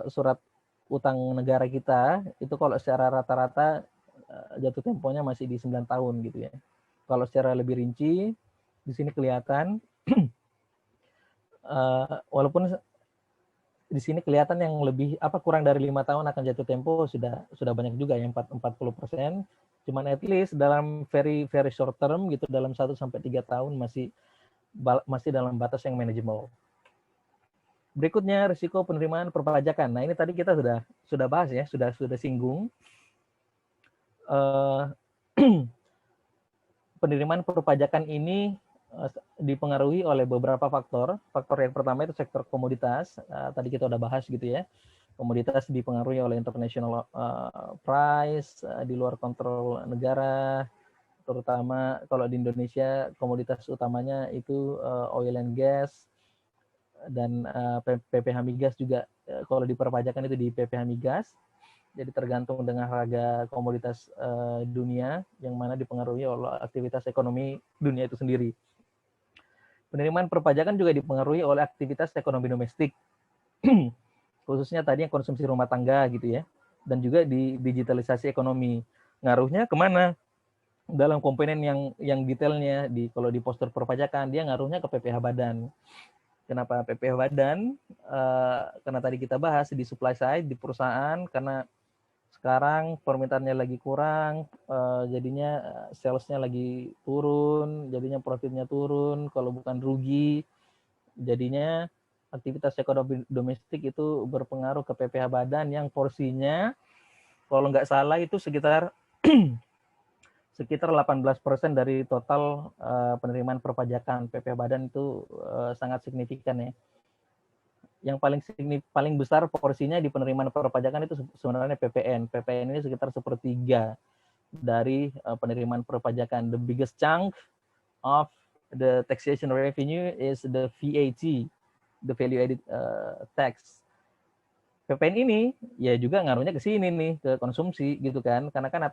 surat utang negara kita itu kalau secara rata-rata jatuh temponya masih di 9 tahun gitu ya. Kalau secara lebih rinci di sini kelihatan walaupun di sini kelihatan yang lebih kurang dari 5 tahun akan jatuh tempo sudah banyak juga ya, 40%. Cuman at least dalam very very short term gitu, dalam 1 sampai 3 tahun masih dalam batas yang manageable. Berikutnya risiko penerimaan perpajakan. Nah, ini tadi kita sudah bahas ya, sudah singgung. Penerimaan perpajakan ini dipengaruhi oleh beberapa faktor. Faktor yang pertama itu sektor komoditas. Tadi kita udah bahas gitu ya. Komoditas dipengaruhi oleh international price, di luar kontrol negara. terutama kalau di Indonesia komoditas utamanya itu oil and gas dan PPH migas juga. Kalau di perpajakan itu di PPH migas. Jadi tergantung dengan harga komoditas dunia yang mana dipengaruhi oleh aktivitas ekonomi dunia itu sendiri. Penerimaan perpajakan juga dipengaruhi oleh aktivitas ekonomi domestik, khususnya tadi yang konsumsi rumah tangga gitu ya, dan juga di digitalisasi ekonomi. Ngaruhnya kemana? Dalam komponen yang detailnya kalau di postur perpajakan dia ngaruhnya ke PPH badan. Kenapa PPH badan? Karena tadi kita bahas di supply side di perusahaan, karena sekarang permintaannya lagi kurang, jadinya salesnya lagi turun, jadinya profitnya turun, kalau bukan rugi, jadinya aktivitas ekonomi domestik itu berpengaruh ke PPH badan yang porsinya kalau nggak salah itu sekitar 18% dari total penerimaan perpajakan. PPH badan itu sangat signifikan ya. Yang paling besar porsinya di penerimaan perpajakan itu sebenarnya PPN. PPN ini sekitar 1/3 dari penerimaan perpajakan. The biggest chunk of the taxation revenue is the VAT, the value added tax. PPN ini ya juga ngaruhnya ke sini nih, ke konsumsi gitu kan, karena kan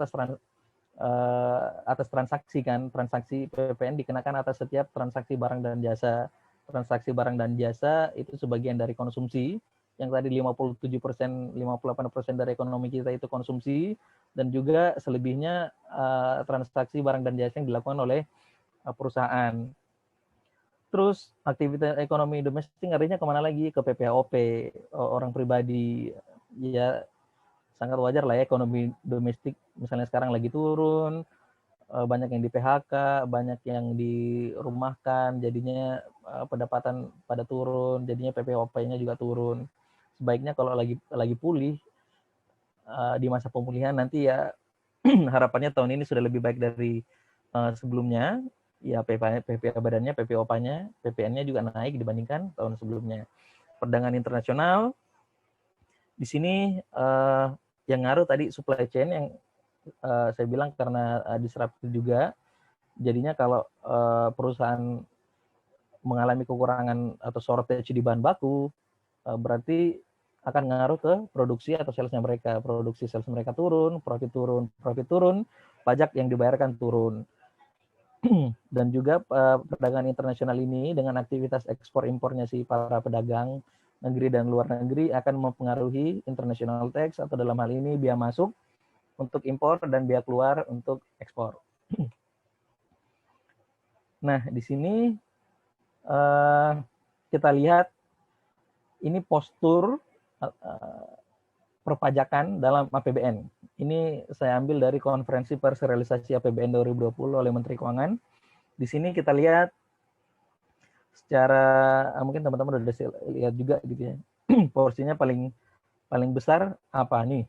atas transaksi kan, transaksi PPN dikenakan atas setiap transaksi barang dan jasa. Transaksi barang dan jasa itu sebagian dari konsumsi, yang tadi 57%, 58% dari ekonomi kita itu konsumsi, dan juga selebihnya transaksi barang dan jasa yang dilakukan oleh perusahaan. Terus aktivitas ekonomi domestik ngaruhnya kemana lagi? Ke PPOP, orang pribadi. Ya sangat wajar lah ya ekonomi domestik misalnya sekarang lagi turun, banyak yang di PHK, banyak yang dirumahkan, jadinya pendapatan pada turun, jadinya PPOP-nya juga turun. Sebaiknya kalau lagi pulih di masa pemulihan nanti ya harapannya tahun ini sudah lebih baik dari sebelumnya. Ya PPH badannya, PPOP-nya, PPN-nya juga naik dibandingkan tahun sebelumnya. Perdagangan internasional di sini yang ngaruh tadi supply chain yang saya bilang karena disruptif juga, jadinya kalau perusahaan mengalami kekurangan atau shortage di bahan baku, berarti akan ngaruh ke produksi atau salesnya mereka. Produksi sales mereka turun, profit turun, pajak yang dibayarkan turun. Dan juga perdagangan internasional ini dengan aktivitas ekspor impornya si para pedagang negeri dan luar negeri akan mempengaruhi international tax atau dalam hal ini biaya masuk untuk impor dan biaya keluar untuk ekspor. Nah, di sini kita lihat ini postur perpajakan dalam APBN. Ini saya ambil dari konferensi pers realisasi APBN 2020 oleh Menteri Keuangan. Di sini kita lihat secara mungkin teman-teman udah lihat juga gitu ya. Porsinya paling besar apa nih?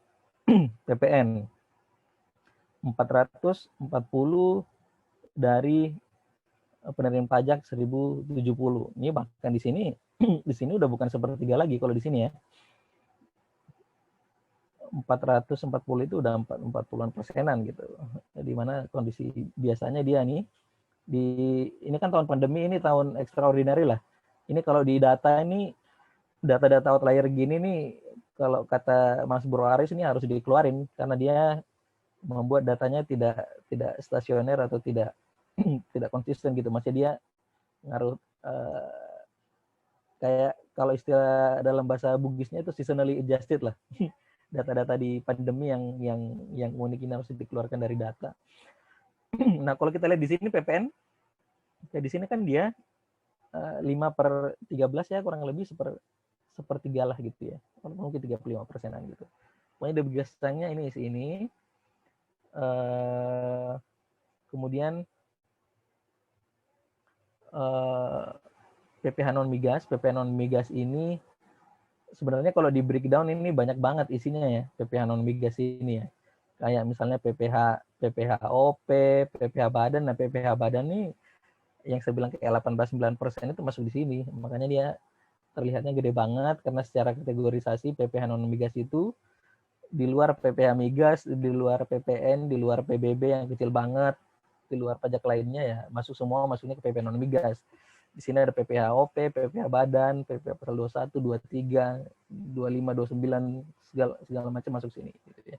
PPN 440 dari penerimaan pajak 1070. Ini bahkan di sini udah bukan 1/3 lagi kalau di sini ya. 440 itu udah 40-an persenan gitu. Di mana kondisi biasanya dia nih ini kan tahun pandemi, ini tahun extraordinary lah. Ini kalau di data ini data-data outlier gini nih, kalau kata Mas Bro Aris ini harus dikeluarin karena dia membuat datanya tidak stasioner atau tidak konsisten gitu. Maksudnya dia ngaruh kayak kalau istilah dalam bahasa Bugisnya itu seasonally adjusted lah. Data-data di pandemi yang unik ini harus dikeluarkan dari data. Nah, kalau kita lihat di sini PPN, kayak di sini kan dia 5/13 ya, kurang lebih 1/3 lah gitu ya. Mungkin 35%-an gitu. Pokoknya biasanya ini kemudian PPH non migas ini sebenarnya kalau di breakdown ini banyak banget isinya ya, PPH non migas ini ya. Kayak misalnya PPHOP, PPH badan. Nah, PPH badan nih yang saya bilang kayak 18-9% itu masuk di sini. Makanya dia terlihatnya gede banget karena secara kategorisasi PPH non migas itu di luar PPH migas, di luar PPN, di luar PBB yang kecil banget. di luar pajak lainnya ya masuk semua, masuknya ke PPh non migas. Di sini ada PPh-OP, PPh badan, PPh pasal 21, 23, 25, 29 segala macam masuk sini gitu ya.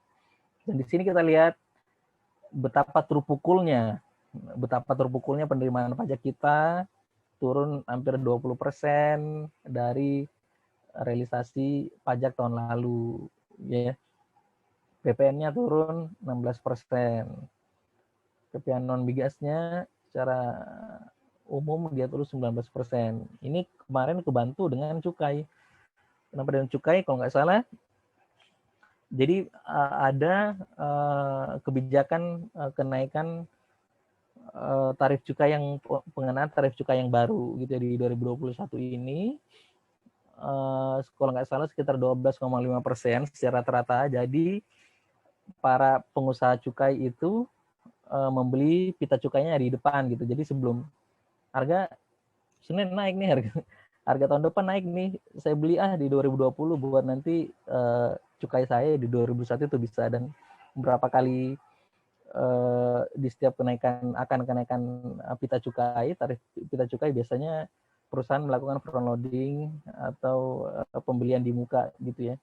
Dan di sini kita lihat betapa terpukulnya penerimaan pajak kita turun hampir 20% dari realisasi pajak tahun lalu ya. PPN-nya turun 16%. PPN non migasnya secara umum dia turun 19%. Ini kemarin kebantu dengan cukai. Kenapa dengan cukai? Kalau nggak salah, jadi ada kebijakan kenaikan tarif cukai yang pengenaan tarif cukai yang baru gitu ya, di 2021 ini. Kalau nggak salah sekitar 12,5% secara rata-rata. Jadi para pengusaha cukai itu membeli pita cukainya di depan gitu. Jadi sebelum harga Senin naik nih, harga tahun depan naik nih, saya beli di 2020 buat nanti cukai saya di 2021 itu bisa. Dan beberapa kali di setiap kenaikan pita cukai, tarif pita cukai, biasanya perusahaan melakukan front loading atau pembelian di muka gitu ya.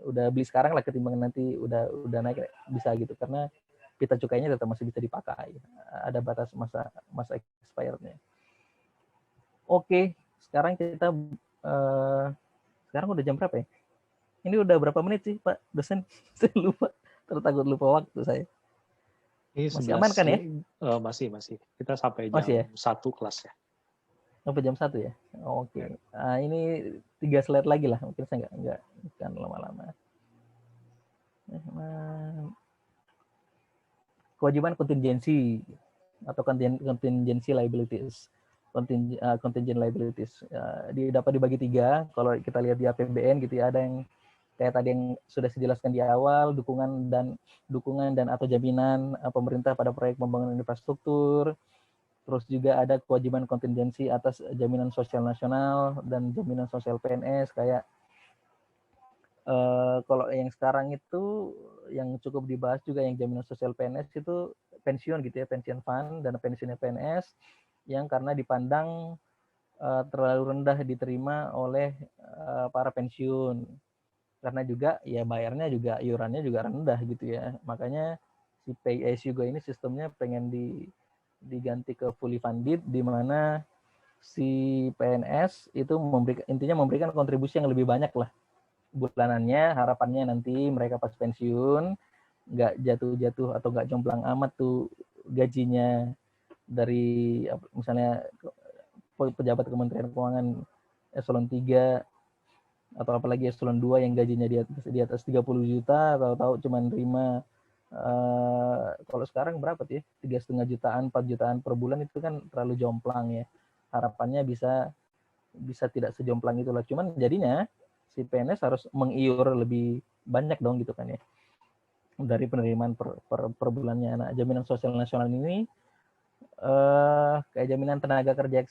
Udah beli sekarang lah ketimbang nanti udah naik bisa gitu, karena pita cukainya tetap masih bisa dipakai, ada batas masa expirednya. Oke, sekarang kita sekarang udah jam berapa ya? Ini udah berapa menit sih Pak dosen? Saya lupa, takut lupa waktu saya. Ini Masih aman kan ya? Masih. Kita sampai jam Masih ya? 1 kelas ya. Sampai jam 1 ya? Oke. Ini 3 slide lagi lah, mungkin saya nggak akan lama-lama. Kewajiban kontingensi atau contingency liabilities. Contingent liabilities dapat dibagi 3. Kalau kita lihat di APBN gitu ya, ada yang kayak tadi yang sudah dijelaskan di awal, dukungan dan atau jaminan pemerintah pada proyek pembangunan infrastruktur. Terus juga ada kewajiban kontingensi atas jaminan sosial nasional dan jaminan sosial PNS, kayak kalau yang sekarang itu yang cukup dibahas juga yang jaminan sosial PNS itu pensiun gitu ya, pensiun fund, dana pensiunnya PNS yang karena dipandang terlalu rendah diterima oleh para pensiun, karena juga ya bayarnya juga iurannya juga rendah gitu ya. Makanya si pay as you go ini sistemnya pengen diganti ke fully funded, di mana si PNS itu memberikan kontribusi yang lebih banyak lah bulanannya. Harapannya nanti mereka pas pensiun nggak jatuh-jatuh atau nggak jomplang amat tuh gajinya dari misalnya pejabat Kementerian Keuangan eselon 3 atau apalagi eselon 2 yang gajinya di atas 30 juta, tahu-tahu cuma nerima kalau sekarang berapa tuh ya, 3,5 jutaan, 4 jutaan per bulan, itu kan terlalu jomplang ya. Harapannya bisa tidak sejomplang itulah. Cuman jadinya si PNS harus mengiur lebih banyak dong gitu kan ya, dari penerimaan per bulannya. Nah, jaminan sosial nasional ini kayak jaminan tenaga kerja yang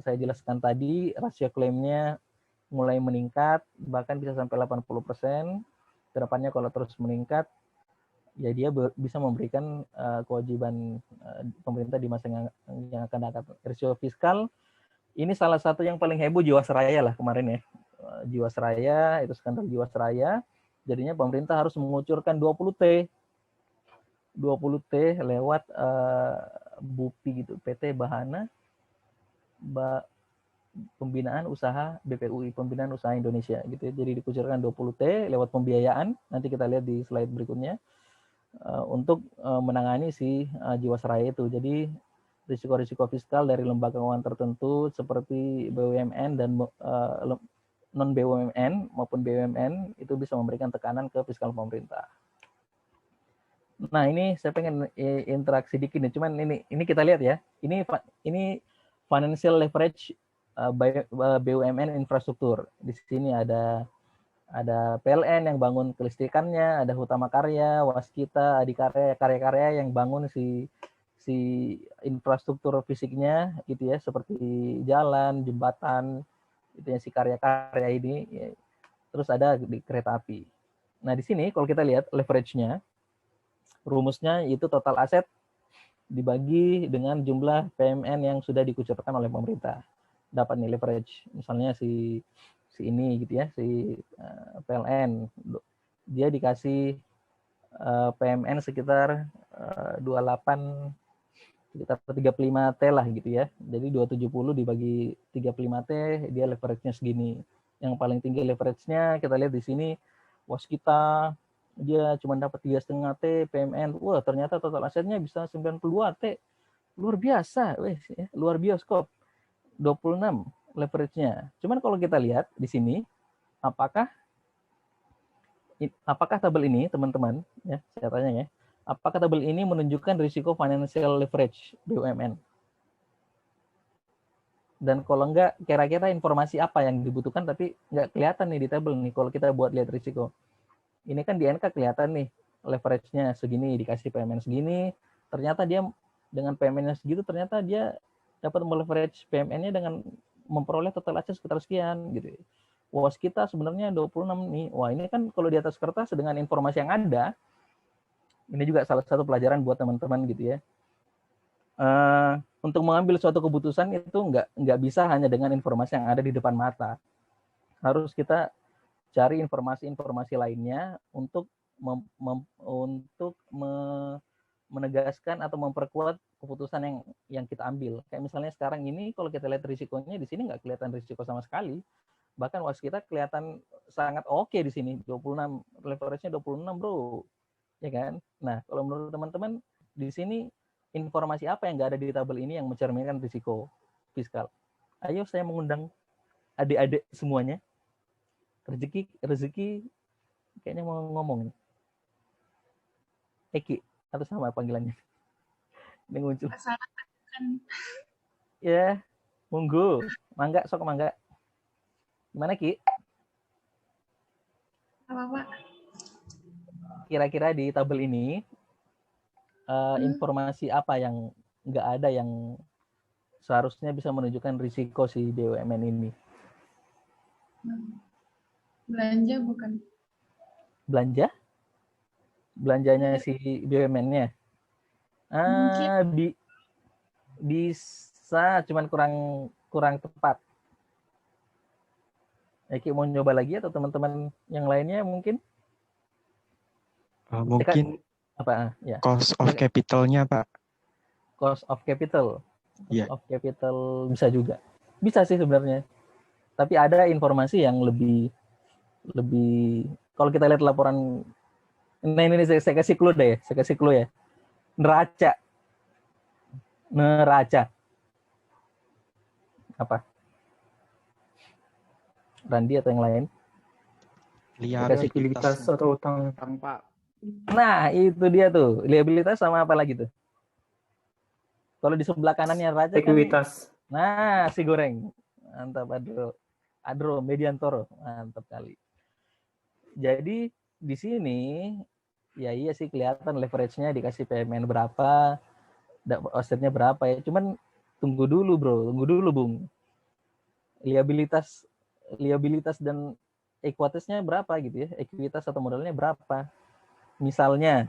saya jelaskan tadi, rasio klaimnya mulai meningkat, bahkan bisa sampai 80%. Kedepannya kalau terus meningkat, ya dia bisa memberikan kewajiban pemerintah di masa yang akan datang. Rasio fiskal ini salah satu yang paling heboh Jiwasraya lah kemarin ya. Jiwasraya, itu skandal Jiwasraya. Jadinya pemerintah harus mengucurkan 20T lewat BUPI gitu, PT Bahana Pembinaan Usaha BPUI, Pembinaan Usaha Indonesia gitu ya. Jadi dikucurkan 20T lewat pembiayaan, nanti kita lihat di slide berikutnya, untuk menangani si Jiwasraya itu. Jadi risiko-risiko fiskal dari lembaga keuangan tertentu seperti BUMN dan non BUMN maupun BUMN itu bisa memberikan tekanan ke fiskal pemerintah. Nah, ini saya pengen interaksi dikit nih, cuman ini kita lihat ya. Ini financial leverage BUMN infrastruktur. Di sini ada PLN yang bangun kelistrikannya, ada Hutama Karya, Waskita, Adikarya, karya-karya yang bangun si infrastruktur fisiknya gitu ya, seperti jalan, jembatan, itu ya si karya-karya ini. Terus ada di kereta api. Nah, di sini kalau kita lihat leverage-nya, rumusnya itu total aset dibagi dengan jumlah PMN yang sudah dikucurkan oleh pemerintah. Dapat nih leverage. Misalnya si ini gitu ya, si PLN. Dia dikasih PMN sekitar 28, sekitar 35T lah gitu ya. Jadi 270 dibagi 35T, dia leverage-nya segini. Yang paling tinggi leverage-nya kita lihat di sini, Waskita dia cuma dapat 3,5T PMN. Wah, ternyata total asetnya bisa 92T. Luar biasa, weh, luar bioskop. 26 leverage-nya. Cuman kalau kita lihat di sini, apakah tabel ini, teman-teman, ya, saya tanya ya, apakah tabel ini menunjukkan risiko financial leverage BUMN? Dan kalau enggak, kira-kira informasi apa yang dibutuhkan tapi enggak kelihatan nih di tabel nih kalau kita buat lihat risiko. Ini kan di NK kelihatan nih leverage-nya segini, dikasih PMN segini, ternyata dia dengan PMN-nya segitu, ternyata dia dapat meleverage PMN-nya dengan memperoleh total aset sekitar sekian gitu. Waskita sebenarnya 26 nih. Wah, ini kan kalau di atas kertas dengan informasi yang ada, ini juga salah satu pelajaran buat teman-teman gitu ya. Untuk mengambil suatu keputusan itu nggak bisa hanya dengan informasi yang ada di depan mata. Harus kita cari informasi-informasi lainnya untuk menegaskan atau memperkuat keputusan yang kita ambil. Kayak misalnya sekarang ini kalau kita lihat risikonya di sini nggak kelihatan risiko sama sekali. Bahkan Waskita kelihatan sangat oke di sini, 26, leverage-nya 26, Bro. Ya kan? Nah, kalau menurut teman-teman di sini informasi apa yang nggak ada di tabel ini yang mencerminkan risiko fiskal? Ayo saya mengundang adik-adik semuanya. Rezeki kayaknya mau ngomong nih. Eki atau sama panggilannya? Ini muncul. Ya, monggo. Mangga, sok mangga. Gimana Ki? Apa Pak? Kira-kira di tabel ini informasi apa yang nggak ada yang seharusnya bisa menunjukkan risiko si BUMN ini? Belanja bukan? Belanja? Belanjanya si BUMN-nya? Bisa, cuman kurang tepat. Eki mau nyoba lagi atau teman-teman yang lainnya mungkin? Mungkin apa? Ya. Cost of capital-nya, Pak. Cost of capital. Iya. Of capital bisa juga. Bisa sih sebenarnya. Tapi ada informasi yang lebih kalau kita lihat laporan, nah ini saya kasih clue deh, saya kasih clue ya. Neraca. Apa? Randi atau yang lain? Liabilitas atau utang Pak. Nah, itu dia tuh. Liabilitas sama apa lagi tuh? Kalau di sebelah kanannya neraca ekuitas. Kan, nah, si goreng. Mantap, Adro Mediantoro. Mantap kali. Jadi di sini ya iya sih kelihatan leverage-nya dikasih PMN berapa, offsetnya berapa ya. Cuman tunggu dulu, Bro. Tunggu dulu, Bung. Liabilitas dan ekuitasnya berapa gitu ya, ekuitas atau modalnya berapa misalnya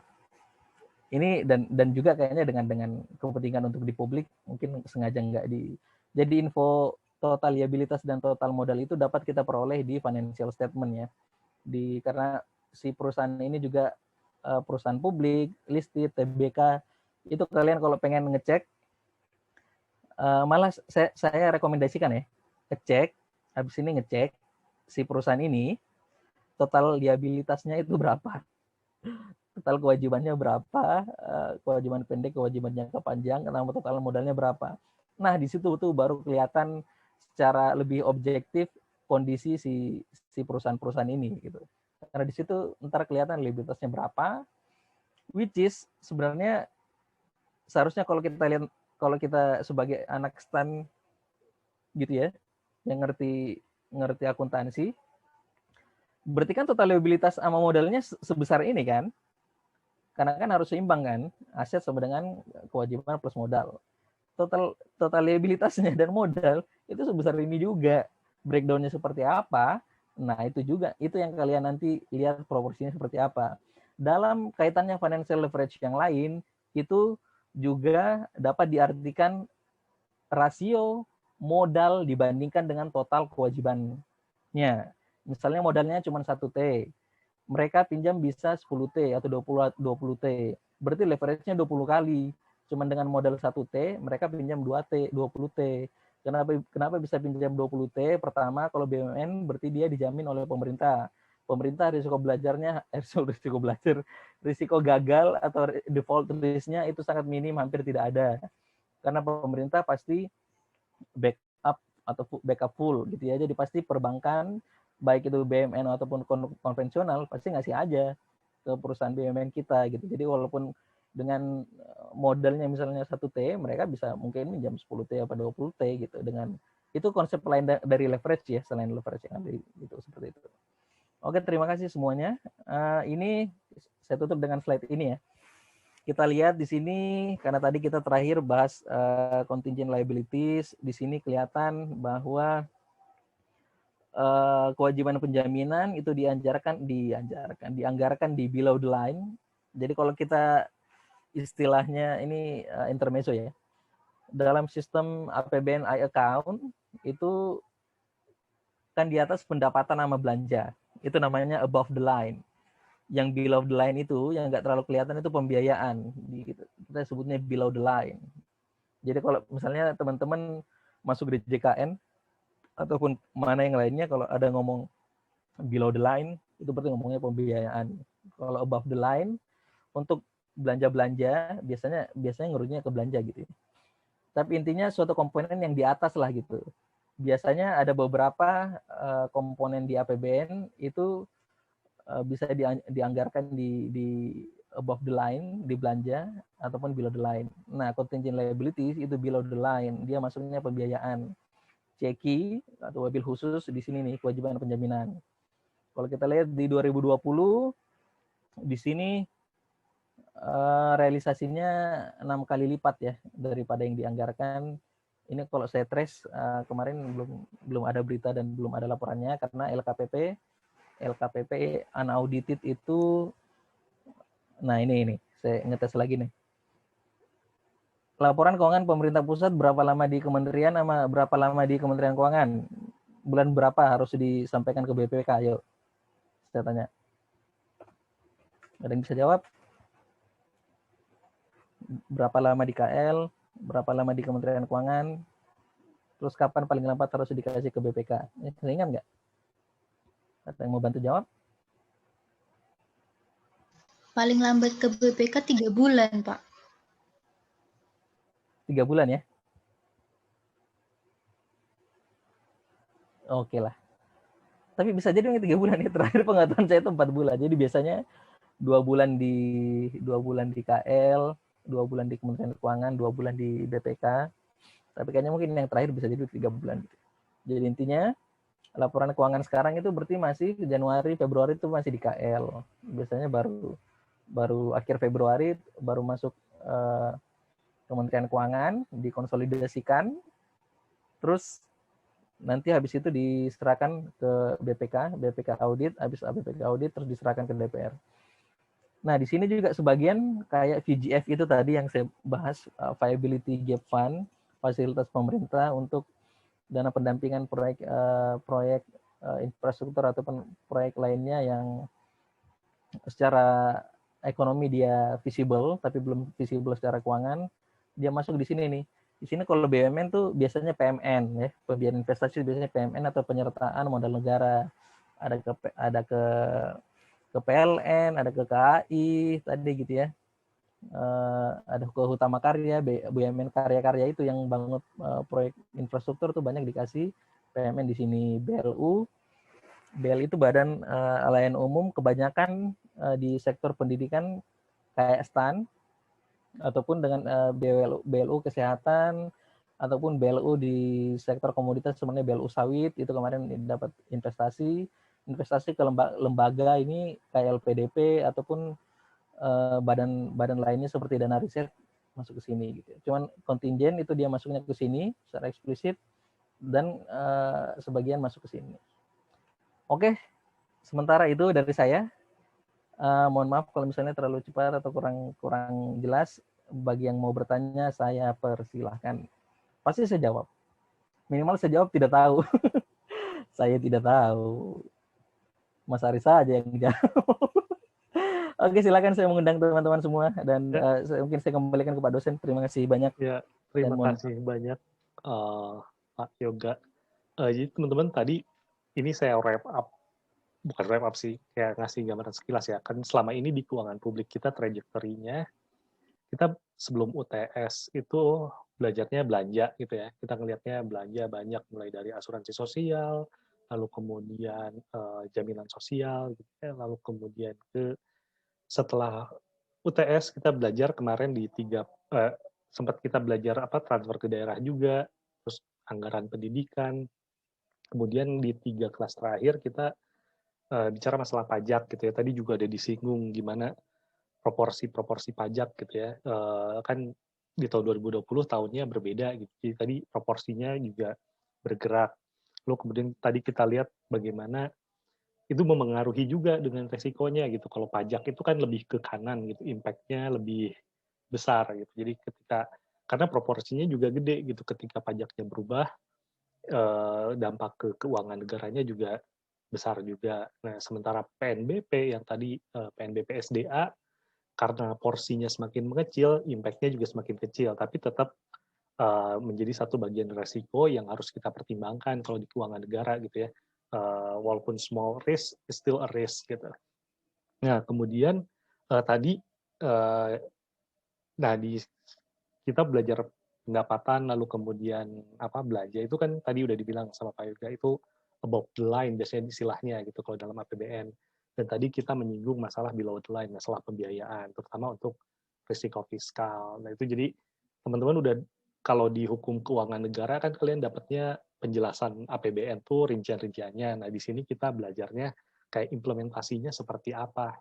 ini, dan juga kayaknya dengan kepentingan untuk di publik mungkin sengaja nggak jadi info total liabilitas dan total modal itu dapat kita peroleh di financial statement ya, karena si perusahaan ini juga perusahaan publik listed TBK, itu kalian kalau pengen ngecek malah saya rekomendasikan ya, habis ini ngecek si perusahaan ini total liabilitasnya itu berapa, total kewajibannya berapa, kewajiban pendek, kewajiban jangka panjang, sama total modalnya berapa. Nah di situ tuh baru kelihatan secara lebih objektif kondisi si perusahaan-perusahaan ini gitu. Karena di situ ntar kelihatan liabilitasnya berapa, which is sebenarnya seharusnya kalau kita lihat, kalau kita sebagai anak stan gitu ya, yang ngerti akuntansi, berarti kan total liabilitas sama modalnya sebesar ini kan, karena kan harus seimbang kan, aset sama dengan kewajiban plus modal. Total liabilitasnya dan modal itu sebesar ini juga, breakdownnya seperti apa, nah itu juga, itu yang kalian nanti lihat proporsinya seperti apa. Dalam kaitannya financial leverage yang lain, itu juga dapat diartikan rasio modal dibandingkan dengan total kewajibannya. Misalnya modalnya cuma 1T, mereka pinjam bisa 10T atau 20T. Berarti leverage-nya 20 kali. Cuman dengan modal 1T, mereka pinjam 2T, 20T. Kenapa bisa pinjam 20T? Pertama, kalau BUMN berarti dia dijamin oleh pemerintah. Pemerintah risiko gagal atau default risk-nya itu sangat minim, hampir tidak ada. Karena pemerintah pasti backup atau backup full gitu ya. Jadi pasti perbankan baik itu BUMN ataupun konvensional pasti ngasih aja ke perusahaan BUMN kita gitu. Jadi walaupun dengan modalnya misalnya 1T, mereka bisa mungkin minjam 10T atau 20T gitu. Dengan itu konsep lain dari leverage ya, selain leverage yang ada gitu, seperti itu. Oke, terima kasih semuanya. Ini saya tutup dengan slide ini ya. Kita lihat di sini, karena tadi kita terakhir bahas contingent liabilities, di sini kelihatan bahwa kewajiban penjaminan itu dianggarkan di below the line. Jadi kalau kita istilahnya ini intermezzo ya, dalam sistem APBN account itu kan di atas pendapatan sama belanja, itu namanya above the line. Yang below the line itu, yang nggak terlalu kelihatan itu pembiayaan. Kita sebutnya below the line. Jadi kalau misalnya teman-teman masuk di JKN, ataupun mana yang lainnya, kalau ada ngomong below the line, itu berarti ngomongnya pembiayaan. Kalau above the line, untuk belanja-belanja, biasanya ngurusnya ke belanja gitu. Tapi intinya suatu komponen yang di atas lah gitu. Biasanya ada beberapa komponen di APBN itu bisa dianggarkan di above the line, di belanja, ataupun below the line. Nah, contingent liabilities itu below the line. Dia masuknya pembiayaan. Ceki atau wabil khusus di sini nih, kewajiban penjaminan. Kalau kita lihat di 2020, di sini realisasinya 6 kali lipat ya daripada yang dianggarkan. Ini kalau saya trace kemarin belum ada berita dan belum ada laporannya karena LKPP unaudited itu, nah ini saya ngetes lagi nih. Laporan keuangan pemerintah pusat berapa lama di kementerian sama berapa lama di Kementerian Keuangan? Bulan berapa harus disampaikan ke BPK? Ayo, saya tanya. Ada yang bisa jawab? Berapa lama di KL? Berapa lama di Kementerian Keuangan? Terus kapan paling lambat harus dikasih ke BPK? Saya ingat nggak? Ada yang mau bantu jawab? Paling lambat ke BPK 3 bulan, Pak. 3 bulan ya? Oke lah. Tapi bisa jadi 3 bulan ya. Terakhir pengetahuan saya itu 4 bulan. Jadi biasanya 2 bulan di KL, 2 bulan di Kementerian Keuangan, 2 bulan di BPK. Tapi kayaknya mungkin yang terakhir bisa jadi 3 bulan. Jadi intinya laporan keuangan sekarang itu berarti masih Januari, Februari itu masih di KL. Biasanya baru akhir Februari baru masuk Kementerian Keuangan, dikonsolidasikan, terus nanti habis itu diserahkan ke BPK audit, habis BPK audit terus diserahkan ke DPR. Nah, di sini juga sebagian kayak VGF itu tadi yang saya bahas, Viability Gap Fund, fasilitas pemerintah untuk dana pendampingan proyek infrastruktur ataupun proyek lainnya yang secara ekonomi dia visible tapi belum visible secara keuangan, dia masuk di sini nih. Di sini kalau BUMN tuh biasanya PMN ya, pembiayaan investasi biasanya PMN atau penyertaan modal negara. Ada ke PLN, ada ke KAI tadi gitu ya. Ada ke Hutama Karya, BUMN karya-karya itu yang bangun proyek infrastruktur tuh banyak dikasih PMN di sini. BLU itu Badan Layanan Umum, kebanyakan di sektor pendidikan kayak STAN, ataupun dengan BLU kesehatan, ataupun BLU di sektor komoditas sebenarnya BLU sawit, itu kemarin dapat investasi ke lembaga ini kayak LPDP ataupun badan lainnya seperti dana riset masuk ke sini gitu. Cuman kontingen itu dia masuknya ke sini secara eksplisit dan sebagian masuk ke sini. Oke, sementara itu dari saya. Mohon maaf kalau misalnya terlalu cepat atau kurang jelas. bagi yang mau bertanya saya persilahkan. Pasti saya jawab. Minimal saya jawab tidak tahu. Saya tidak tahu. Mas Ari saja yang jawab. Oke, silakan saya mengundang teman-teman semua dan mungkin saya kembalikan ke Pak dosen. Terima kasih banyak. Ya, terima kasih banyak Pak Yoga. Jadi teman-teman tadi ini saya wrap up, bukan wrap up sih, kayak ngasih gambaran sekilas ya. Kan selama ini di keuangan publik kita trajektorinya, kita sebelum UTS itu belajarnya belanja gitu ya. Kita ngelihatnya belanja banyak mulai dari asuransi sosial, lalu kemudian jaminan sosial, gitu ya, lalu kemudian setelah UTS kita belajar kemarin di sempat kita belajar transfer ke daerah juga, terus anggaran pendidikan, kemudian di 3 kelas terakhir kita bicara masalah pajak gitu ya. Tadi juga ada disinggung gimana proporsi pajak gitu ya. Kan di tahun 2020 tahunnya berbeda gitu. Jadi tadi proporsinya juga bergerak. Lalu kemudian tadi kita lihat bagaimana itu memengaruhi juga dengan resikonya gitu. Kalau pajak itu kan lebih ke kanan gitu, impact-nya lebih besar gitu. Jadi karena proporsinya juga gede gitu, ketika pajaknya berubah, dampak ke keuangan negaranya juga besar juga. Nah, sementara PNBP yang tadi PNBP SDA, karena porsinya semakin mengecil, impact-nya juga semakin kecil, tapi tetap menjadi satu bagian resiko yang harus kita pertimbangkan kalau di keuangan negara gitu ya. Walaupun small risk, is still a risk gitu. Nah, kemudian tadi, kita belajar pendapatan, lalu kemudian belanja itu kan tadi udah dibilang sama Pak Yoga itu above the line biasanya istilahnya gitu kalau dalam APBN. Dan tadi kita menyinggung masalah below the line, masalah pembiayaan, terutama untuk risiko fiskal. Nah itu jadi teman-teman udah, kalau di hukum keuangan negara kan kalian dapatnya penjelasan APBN tuh rincian-rinciannya. Nah di sini kita belajarnya kayak implementasinya seperti apa.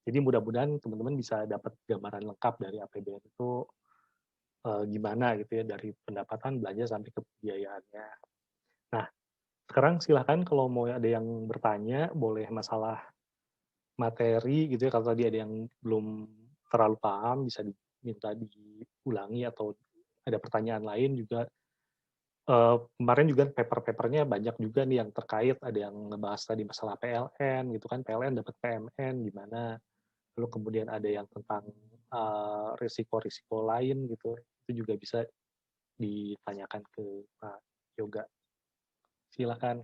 Jadi mudah-mudahan teman-teman bisa dapat gambaran lengkap dari APBN itu gimana gitu ya, dari pendapatan, belanja, sampai ke pembiayaannya. Nah, sekarang silahkan kalau mau ada yang bertanya, boleh masalah materi gitu ya, kalau tadi ada yang belum terlalu paham, bisa diminta diulangi, atau ada pertanyaan lain juga. Kemarin juga paper-papernya banyak juga nih yang terkait, ada yang ngebahas tadi masalah PLN gitu kan, PLN dapat PMN gimana, lalu kemudian ada yang tentang risiko-risiko lain gitu, itu juga bisa ditanyakan ke Pak Yoga. Silakan.